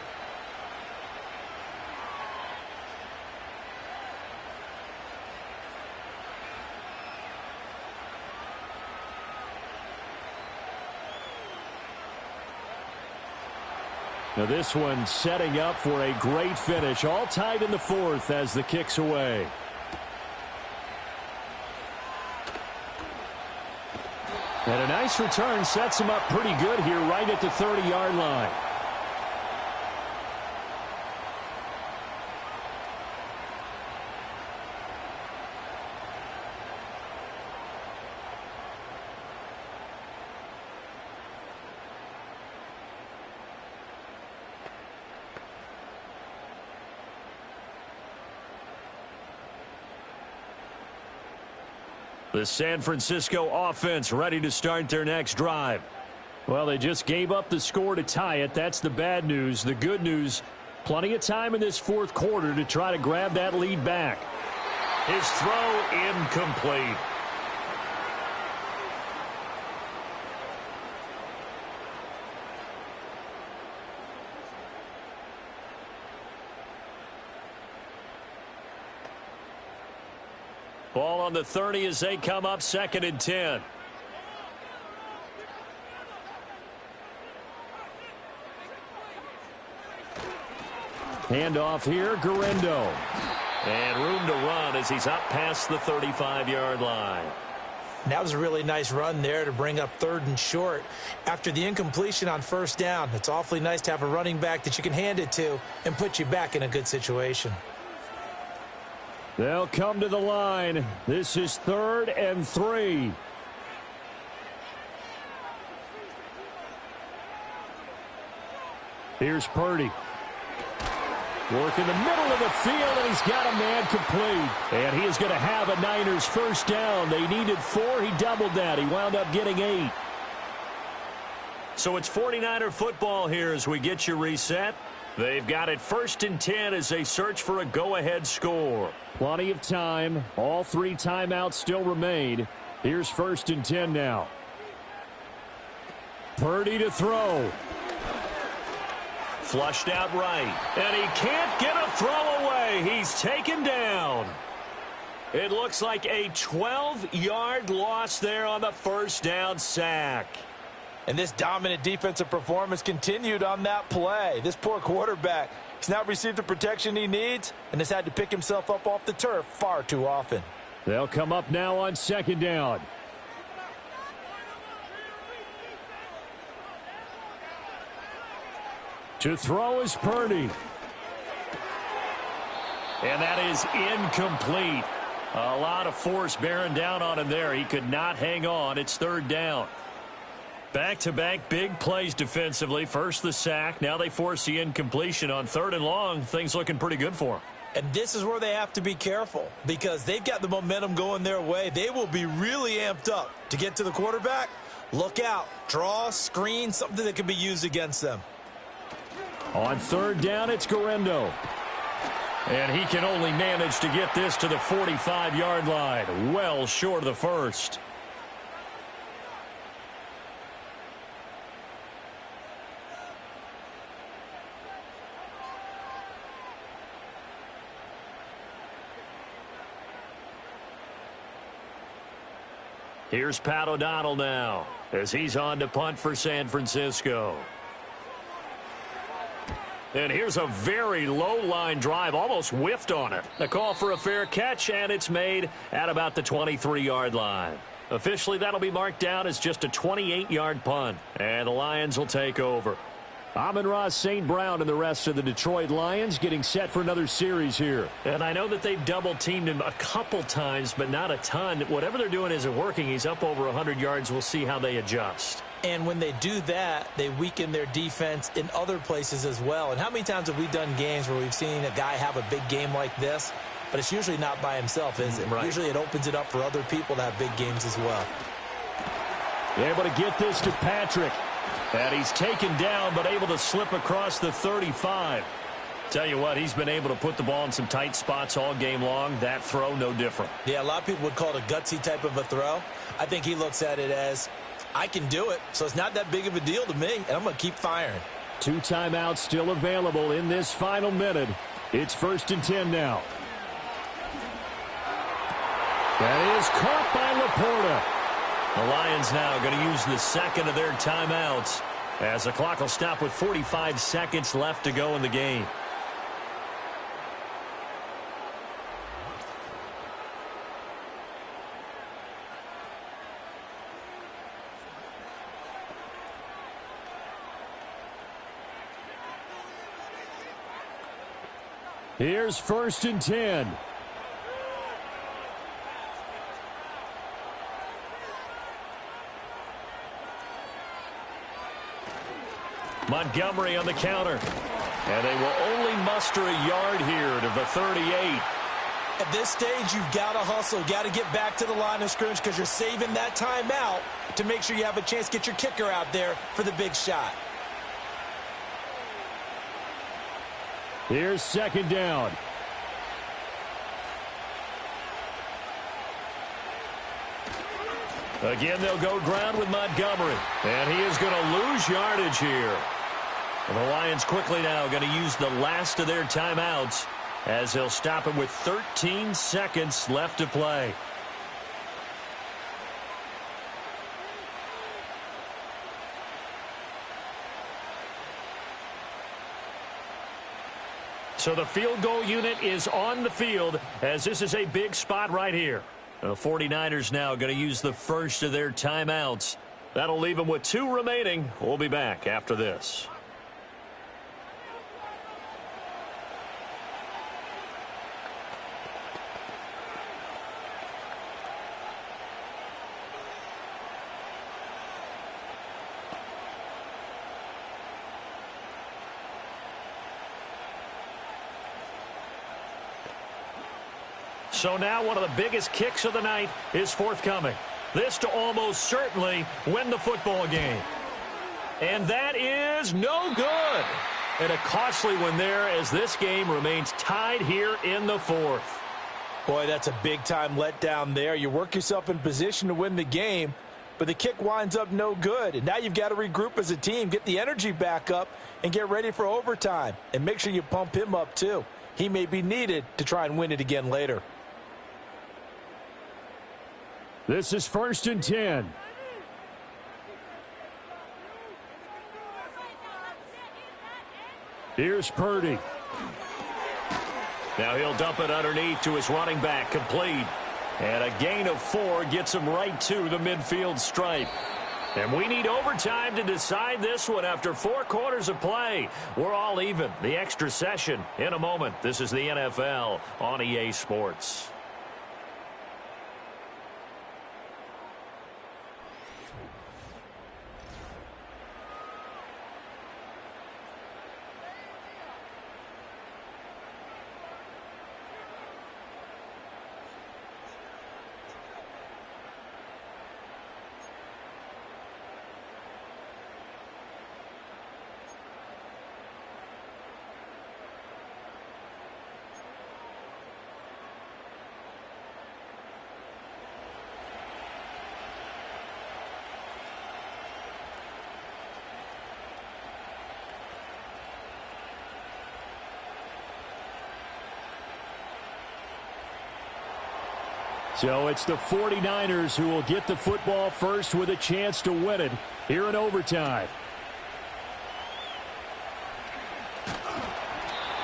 Now this one setting up for a great finish. All tied in the fourth as the kick's away. And a nice return sets him up pretty good here right at the 30-yard line. The San Francisco offense ready to start their next drive. Well, they just gave up the score to tie it. That's the bad news. The good news, plenty of time in this fourth quarter to try to grab that lead back. His throw incomplete. Ball on the 30 as they come up 2nd and 10. Handoff here, Guerrero. And room to run as he's up past the 35-yard line. And that was a really nice run there to bring up 3rd and short. After the incompletion on 1st down, it's awfully nice to have a running back that you can hand it to and put you back in a good situation. They'll come to the line. This is 3rd and 3. Here's Purdy. Work in the middle of the field, and he's got a man complete. And he is going to have a Niners first down. They needed 4. He doubled that. He wound up getting 8. So it's 49er football here as we get you reset. They've got it 1st and 10 as they search for a go-ahead score. Plenty of time. All 3 timeouts still remain. Here's 1st and 10 now. Purdy to throw. Flushed out right. And he can't get a throw away. He's taken down. It looks like a 12-yard loss there on the 1st down sack. And this dominant defensive performance continued on that play. This poor quarterback, he's not received the protection he needs and has had to pick himself up off the turf far too often. They'll come up now on 2nd down. To throw is Purdy. And that is incomplete. A lot of force bearing down on him there. He could not hang on. It's 3rd down. Back-to-back big plays defensively. First the sack. Now they force the incompletion on 3rd and long. Things looking pretty good for them. And this is where they have to be careful because they've got the momentum going their way. They will be really amped up to get to the quarterback. Look out. Draw, screen, something that can be used against them. On 3rd down, it's Garendo. And he can only manage to get this to the 45-yard line. Well short of the first. Here's Pat O'Donnell now as he's on to punt for San Francisco. And here's a very low-line drive, almost whiffed on it. The call for a fair catch, and it's made at about the 23-yard line. Officially, that'll be marked down as just a 28-yard punt, and the Lions will take over. Amon-Ra St. Brown and the rest of the Detroit Lions getting set for another series here. And I know that they've double-teamed him a couple times, but not a ton. Whatever they're doing isn't working. He's up over 100 yards. We'll see how they adjust. And when they do that, they weaken their defense in other places as well. And how many times have we done games where we've seen a guy have a big game like this? But it's usually not by himself, is it? Right. Usually it opens it up for other people to have big games as well. Able to get this to Patrick. And he's taken down, but able to slip across the 35. Tell you what, he's been able to put the ball in some tight spots all game long. That throw, no different. Yeah, a lot of people would call it a gutsy type of a throw. I think he looks at it as, I can do it, so it's not that big of a deal to me, and I'm going to keep firing. 2 timeouts still available in this final minute. It's 1st and 10 now. That is caught by Laporta. The Lions now going to use the second of their timeouts as the clock will stop with 45 seconds left to go in the game. Here's 1st and 10. Montgomery on the counter. And they will only muster a yard here to the 38. At this stage, you've got to hustle. Got to get back to the line of scrimmage because you're saving that timeout to make sure you have a chance to get your kicker out there for the big shot. Here's 2nd down. Again, they'll go ground with Montgomery. And he is going to lose yardage here. And the Lions quickly now going to use the last of their timeouts as they'll stop it with 13 seconds left to play. So the field goal unit is on the field as this is a big spot right here. The 49ers now going to use the first of their timeouts. That'll leave them with 2 remaining. We'll be back after this. So now one of the biggest kicks of the night is forthcoming. This to almost certainly win the football game. And that is no good. And a costly one there as this game remains tied here in the 4th. Boy, that's a big-time letdown there. You work yourself in position to win the game, but the kick winds up no good. And now you've got to regroup as a team, get the energy back up, and get ready for overtime. And make sure you pump him up, too. He may be needed to try and win it again later. This is 1st and 10. Here's Purdy. Now he'll dump it underneath to his running back, complete. And a gain of 4 gets him right to the midfield stripe. And we need overtime to decide this one after 4 quarters of play. We're all even. The extra session in a moment. This is the NFL on EA Sports. So it's the 49ers who will get the football first with a chance to win it here in overtime.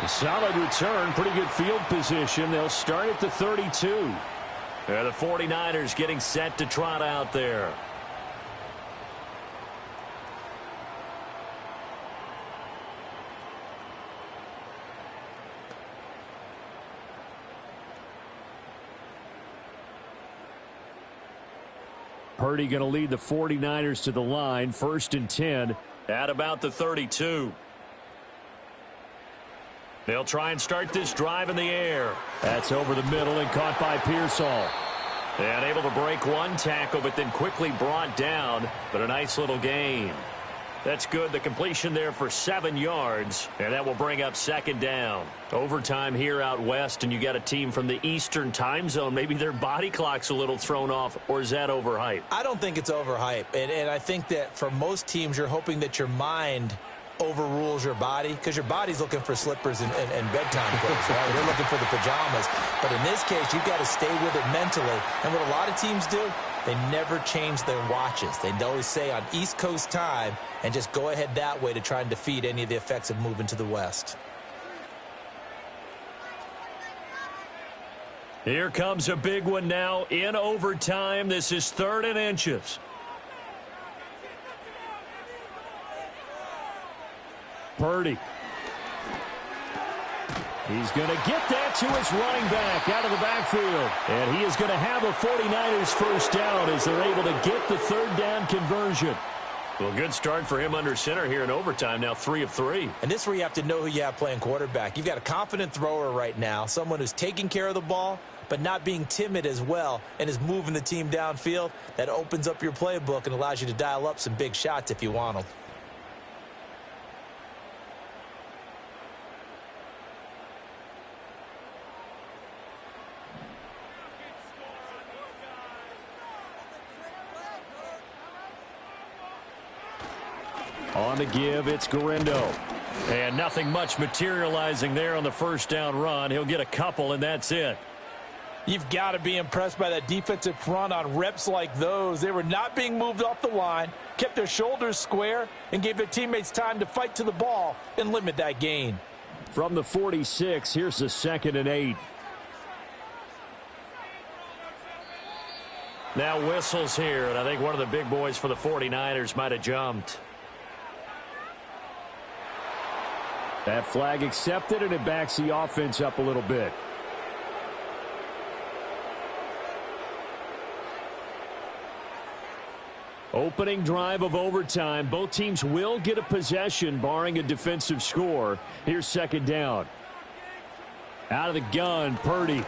A solid return, pretty good field position. They'll start at the 32. The 49ers getting set to trot out there. Purdy going to lead the 49ers to the line, 1st and 10 at about the 32. They'll try and start this drive in the air. That's over the middle and caught by Pearsall. And able to break one tackle, but then quickly brought down. But a nice little gain. That's good. The completion there for 7 yards. And that will bring up 2nd down. Overtime here out west, and you got a team from the Eastern time zone. Maybe their body clock's a little thrown off, or is that overhyped? I don't think it's overhyped. And I think that for most teams, you're hoping that your mind overrules your body, because your body's looking for slippers and bedtime clothes, right? They're looking for the pajamas. But in this case, you've got to stay with it mentally. And what a lot of teams do, they never change their watches. They always say on East Coast time and just go ahead that way to try and defeat any of the effects of moving to the West. Here comes a big one now in overtime. This is 3rd and inches. Purdy. He's going to get that to his running back out of the backfield. And he is going to have a 49ers first down as they're able to get the 3rd down conversion. Well, good start for him under center here in overtime, now 3 of 3. And this is where you have to know who you have playing quarterback. You've got a confident thrower right now, someone who's taking care of the ball, but not being timid as well, and is moving the team downfield. That opens up your playbook and allows you to dial up some big shots if you want them. On the give, it's Garindo. And nothing much materializing there on the first down run. He'll get a couple, and that's it. You've got to be impressed by that defensive front on reps like those. They were not being moved off the line, kept their shoulders square, and gave their teammates time to fight to the ball and limit that gain. From the 46, here's the 2nd and 8. Now whistles here, and I think one of the big boys for the 49ers might have jumped. That flag accepted, and it backs the offense up a little bit. Opening drive of overtime. Both teams will get a possession, barring a defensive score. Here's 2nd down. Out of the gun, Purdy.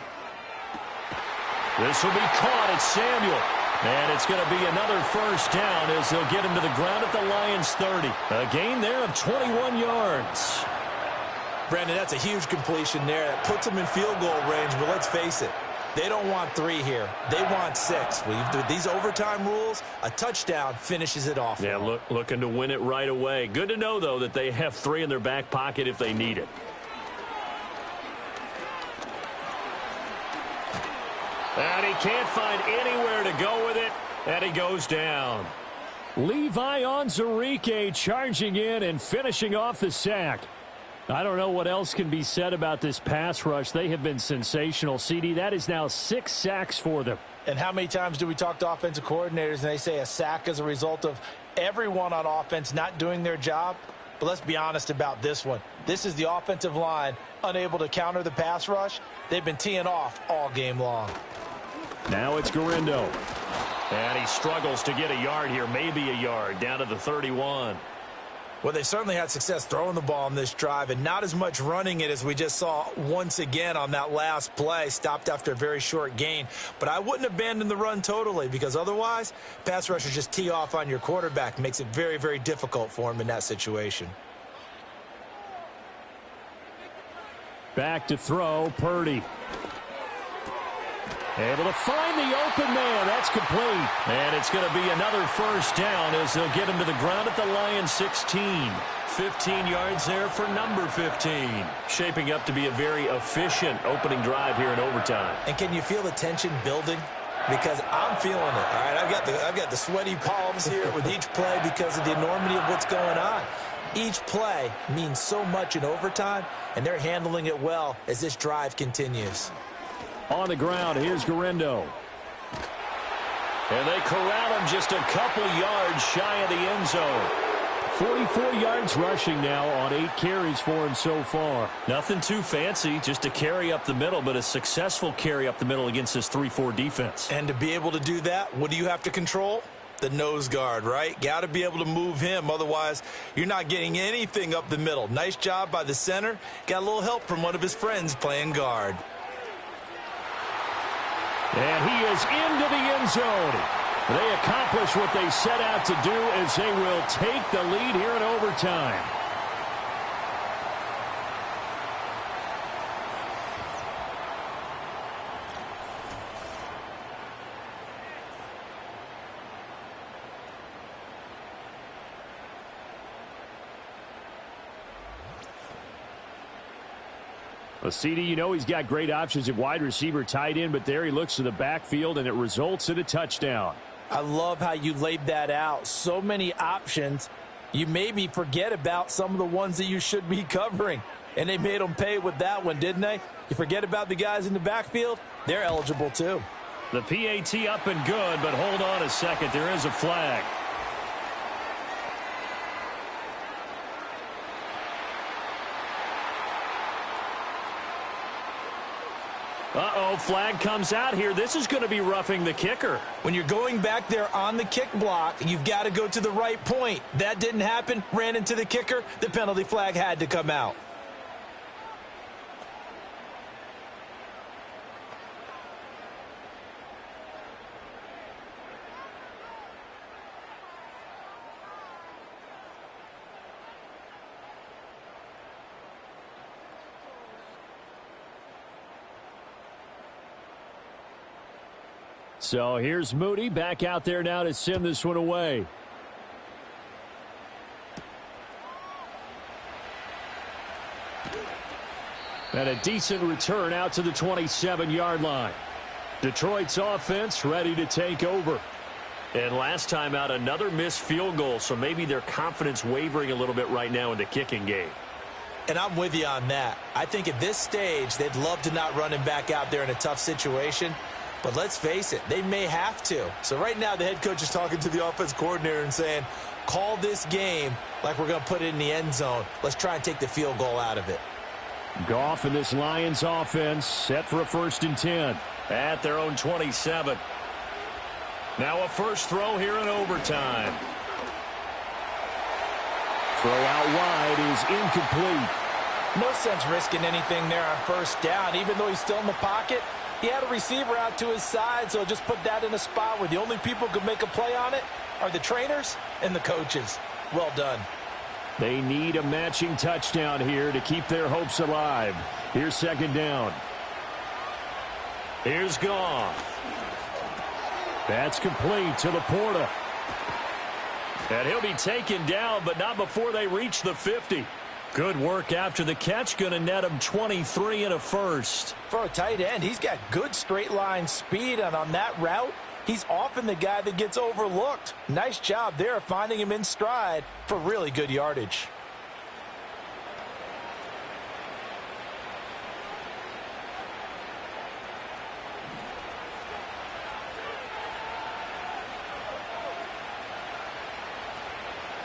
This will be caught. It's Samuel. And it's going to be another first down as they'll get him to the ground at the Lions' 30. A gain there of 21 yards. Brandon, that's a huge completion there. That puts them in field goal range, but let's face it, they don't want 3 here. They want 6. With these overtime rules, a touchdown finishes it off. Yeah, looking to win it right away. Good to know, though, that they have 3 in their back pocket if they need it. And he can't find anywhere to go with it, and he goes down. Levi Onwuzurike charging in and finishing off the sack. I don't know what else can be said about this pass rush. They have been sensational. CD, that is now 6 sacks for them. And how many times do we talk to offensive coordinators and they say a sack is a result of everyone on offense not doing their job? But let's be honest about this one. This is the offensive line unable to counter the pass rush. They've been teeing off all game long. Now it's Garindo. And he struggles to get a yard here, maybe a yard, down to the 31. Well, they certainly had success throwing the ball on this drive and not as much running it as we just saw once again on that last play. Stopped after a very short gain. But I wouldn't abandon the run totally, because otherwise, pass rushers just tee off on your quarterback. Makes it very, very difficult for him in that situation. Back to throw, Purdy. Able to find the open man. That's complete. And it's going to be another first down as they'll get him to the ground at the Lions' 16. 15 yards there for number 15. Shaping up to be a very efficient opening drive here in overtime. And can you feel the tension building because I'm feeling it. All right, I've got the sweaty palms here with each play because of the enormity of what's going on. Each play means so much in overtime, and they're handling it well as this drive continues. On the ground, here's Garendo. And they corral him just a couple yards shy of the end zone. 44 yards rushing now on 8 carries for him so far. Nothing too fancy, just a carry up the middle, but a successful carry up the middle against this 3-4 defense. And to be able to do that, what do you have to control? The nose guard, right? Got to be able to move him. Otherwise, you're not getting anything up the middle. Nice job by the center. Got a little help from one of his friends playing guard. And he is into the end zone. They accomplish what they set out to do as they will take the lead here in overtime. Well, CD, you know he's got great options at wide receiver, tight end, but there he looks to the backfield, and it results in a touchdown. I love how you laid that out. So many options. You maybe forget about some of the ones that you should be covering. And they made them pay with that one, didn't they? You forget about the guys in the backfield, they're eligible too. The PAT up and good, but hold on a second. There is a flag. Uh-oh, flag comes out here. This is going to be roughing the kicker. When you're going back there on the kick block, you've got to go to the right point. That didn't happen. Ran into the kicker. The penalty flag had to come out. So here's Moody back out there now to send this one away. And a decent return out to the 27-yard line. Detroit's offense ready to take over. And last time out, another missed field goal, so maybe their confidence wavering a little bit right now in the kicking game. And I'm with you on that. I think at this stage, they'd love to not run him back out there in a tough situation. But let's face it, they may have to. So right now, the head coach is talking to the offense coordinator and saying, call this game like we're going to put it in the end zone. Let's try and take the field goal out of it. Goff and this Lions offense set for a 1st and 10. At their own 27. Now a first throw here in overtime. Throw out wide is incomplete. No sense risking anything there on 1st down. Even though he's still in the pocket, he had a receiver out to his side, so just put that in a spot where the only people who can make a play on it are the trainers and the coaches. Well done. They need a matching touchdown here to keep their hopes alive. Here's 2nd down. Here's Goff. That's complete to Laporta. And he'll be taken down, but not before they reach the 50. Good work after the catch. Going to net him 23 and a first. For a tight end, he's got good straight line speed, and on that route, he's often the guy that gets overlooked. Nice job there finding him in stride for really good yardage.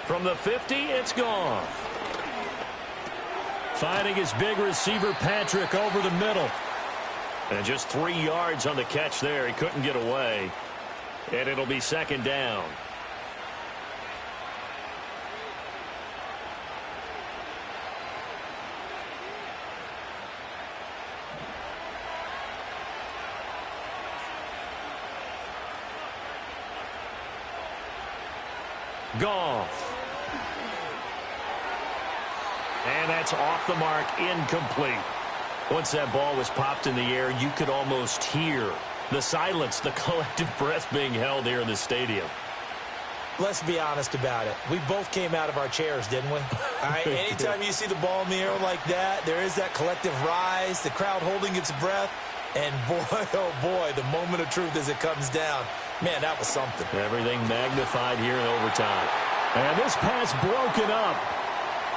From the 50, it's Goff. Finding his big receiver, Patrick, over the middle. And just 3 yards on the catch there. He couldn't get away. And it'll be 2nd down. Goff. And that's off the mark, incomplete. Once that ball was popped in the air, you could almost hear the silence, the collective breath being held here in the stadium. Let's be honest about it. We both came out of our chairs, didn't we? All right, anytime you see the ball in the air like that, there is that collective rise, the crowd holding its breath. And boy, oh boy, the moment of truth as it comes down. Man, that was something. Everything magnified here in overtime. And this pass broken up.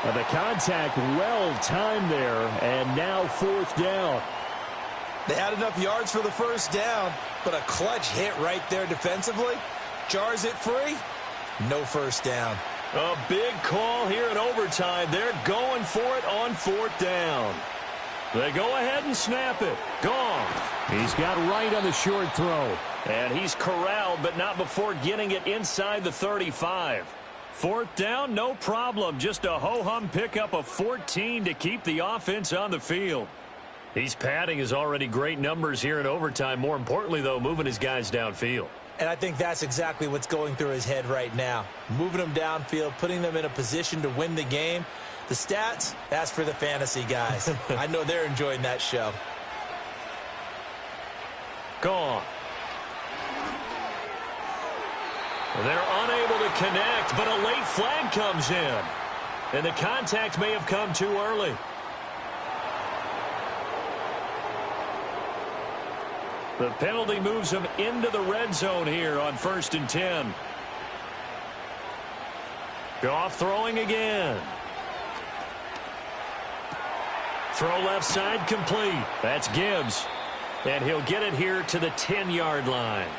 The contact well timed there, and now 4th down. They had enough yards for the first down, but a clutch hit right there defensively. Jars it free. No first down. A big call here in overtime. They're going for it on 4th down. They go ahead and snap it. Goff. He's got right on the short throw. And he's corralled, but not before getting it inside the 35. 4th down, no problem. Just a ho-hum pickup of 14 to keep the offense on the field. He's padding his already great numbers here in overtime. More importantly, though, moving his guys downfield. And I think that's exactly what's going through his head right now. Moving them downfield, putting them in a position to win the game. The stats, that's for the fantasy guys. I know they're enjoying that show. Gone. They're unable to connect, but a late flag comes in. And the contact may have come too early. The penalty moves him into the red zone here on 1st and 10. Goff throwing again. Throw left side complete. That's Gibbs. And he'll get it here to the 10-yard line.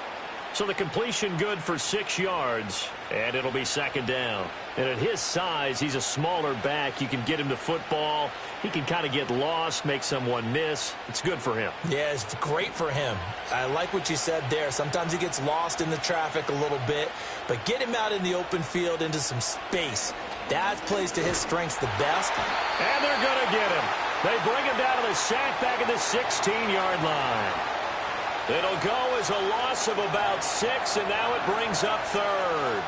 So the completion good for 6 yards, and it'll be 2nd down. And at his size, he's a smaller back. You can get him to football. He can kind of get lost, make someone miss. It's good for him. Yeah, it's great for him. I like what you said there. Sometimes he gets lost in the traffic a little bit, but get him out in the open field into some space. That plays to his strengths the best. And they're going to get him. They bring him down to the sack back at the 16-yard line. It'll go as a loss of about 6, and now it brings up 3rd.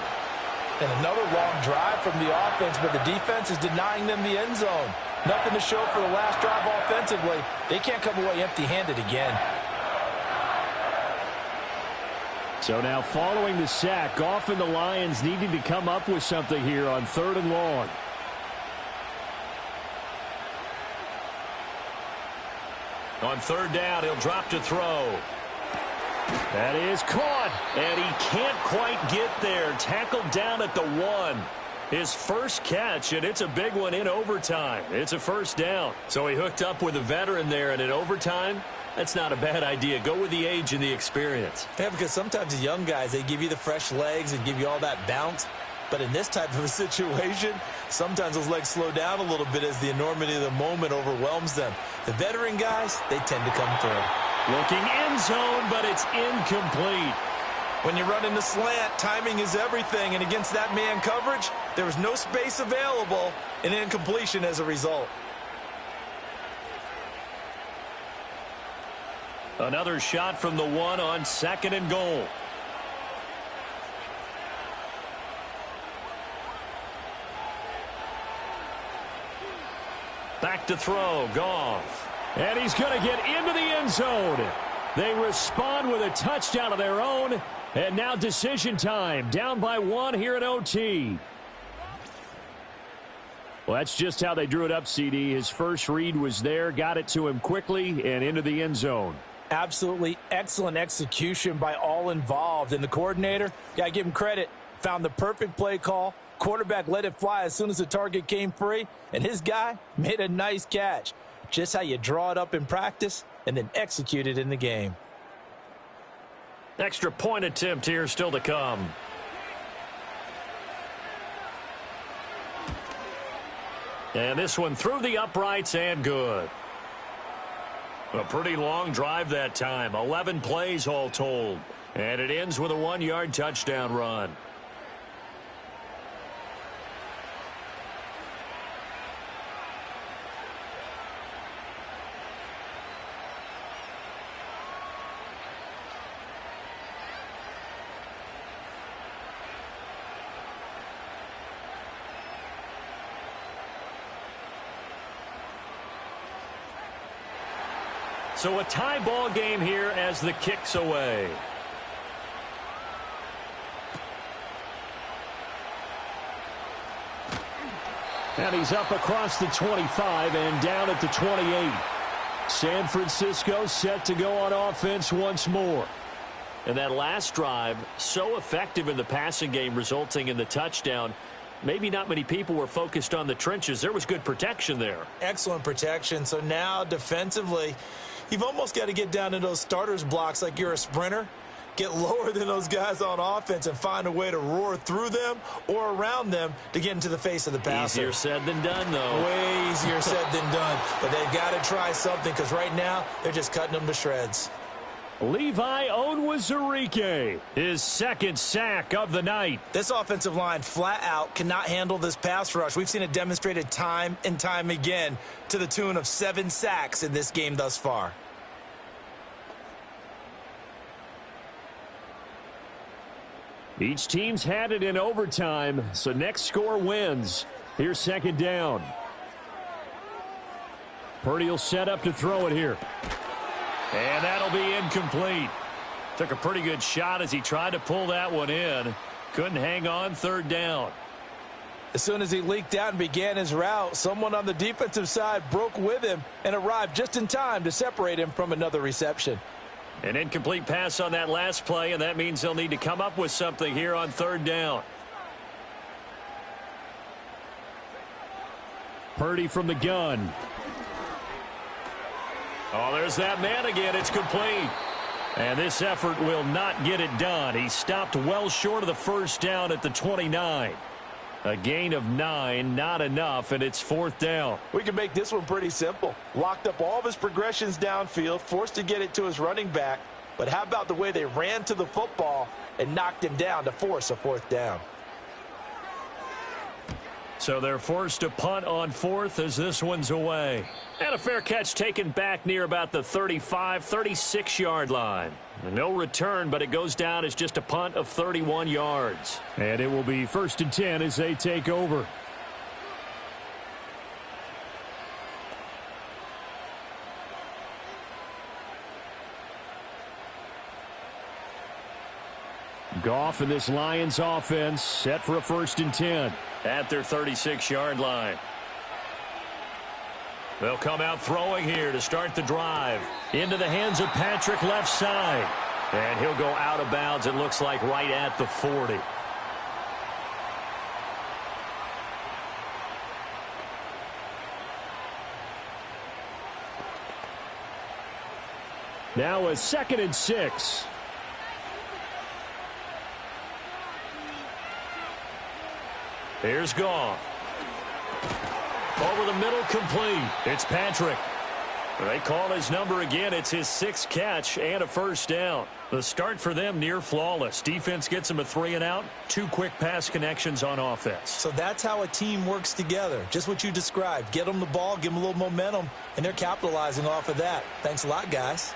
And another long drive from the offense, but the defense is denying them the end zone. Nothing to show for the last drive offensively. They can't come away empty-handed again. So now following the sack, Goff and the Lions needing to come up with something here on 3rd and long. On 3rd down, he'll drop to throw. That is caught, and he can't quite get there. Tackled down at the 1. His first catch, and it's a big one in overtime. It's a 1st down. So he hooked up with a veteran there, and in overtime, that's not a bad idea. Go with the age and the experience. Yeah, because sometimes the young guys, they give you the fresh legs and give you all that bounce. But in this type of a situation, sometimes those legs slow down a little bit as the enormity of the moment overwhelms them. The veteran guys, they tend to come through. Looking end zone, but it's incomplete. When you run in the slant, timing is everything. And against that man coverage, there was no space available, and incompletion as a result. Another shot from the 1 on 2nd and goal. Back to throw, Goff. And he's going to get into the end zone. They respond with a touchdown of their own. And now decision time. Down by 1 here at OT. Well, that's just how they drew it up, CD. His first read was there, got it to him quickly, and into the end zone. Absolutely excellent execution by all involved. And the coordinator, got to give him credit, found the perfect play call. Quarterback let it fly as soon as the target came free, and his guy made a nice catch. Just how you draw it up in practice and then execute it in the game. Extra point attempt here still to come. And this one through the uprights and good. A pretty long drive that time. 11 plays all told. And it ends with a 1-yard touchdown run. So a tie ball game here as the kick's away. And he's up across the 25 and down at the 28. San Francisco set to go on offense once more. And that last drive, so effective in the passing game, resulting in the touchdown. Maybe not many people were focused on the trenches. There was good protection there. Excellent protection. So now defensively, you've almost got to get down to those starters blocks like you're a sprinter. Get lower than those guys on offense and find a way to roar through them or around them to get into the face of the passer. Easier said than done, though. Way easier said than done. But they've got to try something because right now they're just cutting them to shreds. Levi Onwuzurike, his second sack of the night. This offensive line flat out cannot handle this pass rush. We've seen it demonstrated time and time again to the tune of 7 sacks in this game thus far. Each team's had it in overtime, so next score wins. Here's second down. Purdy will set up to throw it here. And that'll be incomplete. Took a pretty good shot as he tried to pull that one in. Couldn't hang on, third down. As soon as he leaked out and began his route, someone on the defensive side broke with him and arrived just in time to separate him from another reception. An incomplete pass on that last play, and that means they'll need to come up with something here on third down. Purdy from the gun. Oh, there's that man again. It's complete. And this effort will not get it done. He stopped well short of the first down at the 29. A gain of 9, not enough, and it's fourth down. We can make this one pretty simple. Locked up all of his progressions downfield, forced to get it to his running back. But how about the way they ran to the football and knocked him down to force a fourth down? So they're forced to punt on fourth as this one's away. And a fair catch taken back near about the 35, 36-yard line. No return, but it goes down as just a punt of 31 yards. And it will be 1st and 10 as they take over. Goff and this Lions offense set for a 1st and 10. At their 36-yard line. They'll come out throwing here to start the drive. Into the hands of Patrick left side. And he'll go out of bounds, it looks like, right at the 40. Now a 2nd and 6. Here's Goff. Over the middle, complete. It's Patrick. They call his number again. It's his 6th catch and a first down. The start for them near flawless. Defense gets him a 3 and out. 2 quick pass connections on offense. So that's how a team works together. Just what you described. Get them the ball, give them a little momentum, and they're capitalizing off of that. Thanks a lot, guys.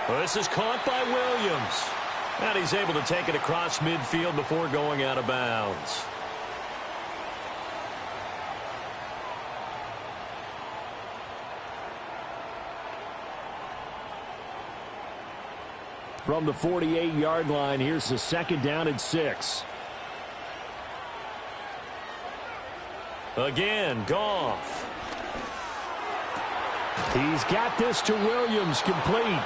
Well, this is caught by Williams. And he's able to take it across midfield before going out of bounds. From the 48-yard line, here's the 2nd down and 6. Again, Goff. He's got this to Williams, complete.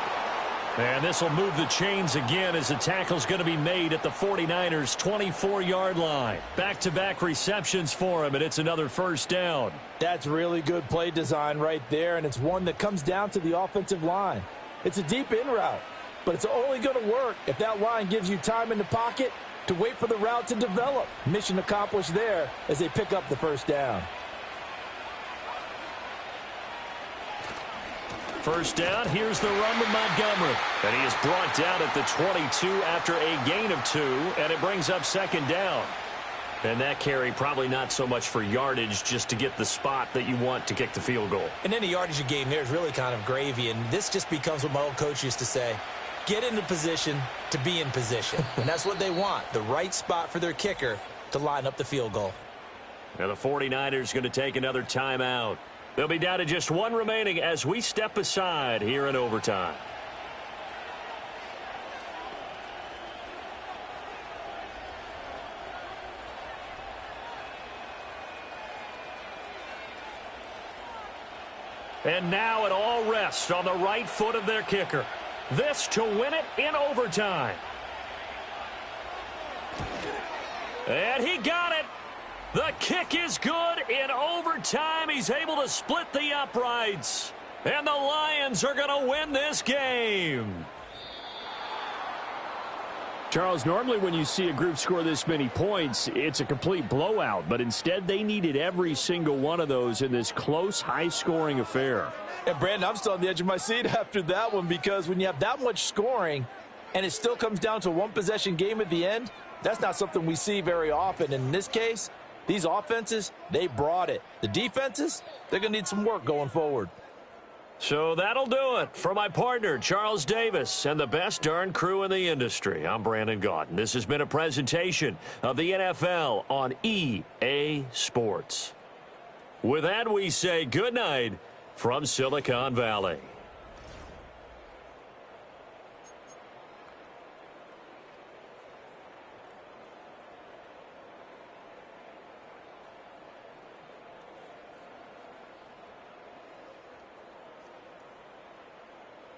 And this will move the chains again as the tackle's going to be made at the 49ers' 24-yard line. Back-to-back receptions for him, and it's another first down. That's really good play design right there, and it's one that comes down to the offensive line. It's a deep in route, but it's only going to work if that line gives you time in the pocket to wait for the route to develop. Mission accomplished there as they pick up the first down. First down, here's the run to Montgomery. And he is brought down at the 22 after a gain of 2, and it brings up 2nd down. And that carry probably not so much for yardage, just to get the spot that you want to kick the field goal. And any yardage you gain there is really kind of gravy, and this just becomes what my old coach used to say. Get into position to be in position. And that's what they want, the right spot for their kicker to line up the field goal. Now the 49ers going to take another timeout. They'll be down to just 1 remaining as we step aside here in overtime. And now it all rests on the right foot of their kicker. This to win it in overtime. And he got it. The kick is good in overtime. He's able to split the uprights. And the Lions are going to win this game. Charles, normally when you see a group score this many points, it's a complete blowout. But instead, they needed every single one of those in this close, high-scoring affair. And, Brandon, I'm still on the edge of my seat after that one, because when you have that much scoring and it still comes down to a one-possession game at the end, that's not something we see very often. And in this case, these offenses, they brought it. The defenses, they're going to need some work going forward. So that'll do it for my partner, Charles Davis, and the best darn crew in the industry. I'm Brandon Gaudin. This has been a presentation of the NFL on EA Sports. With that, we say good night from Silicon Valley.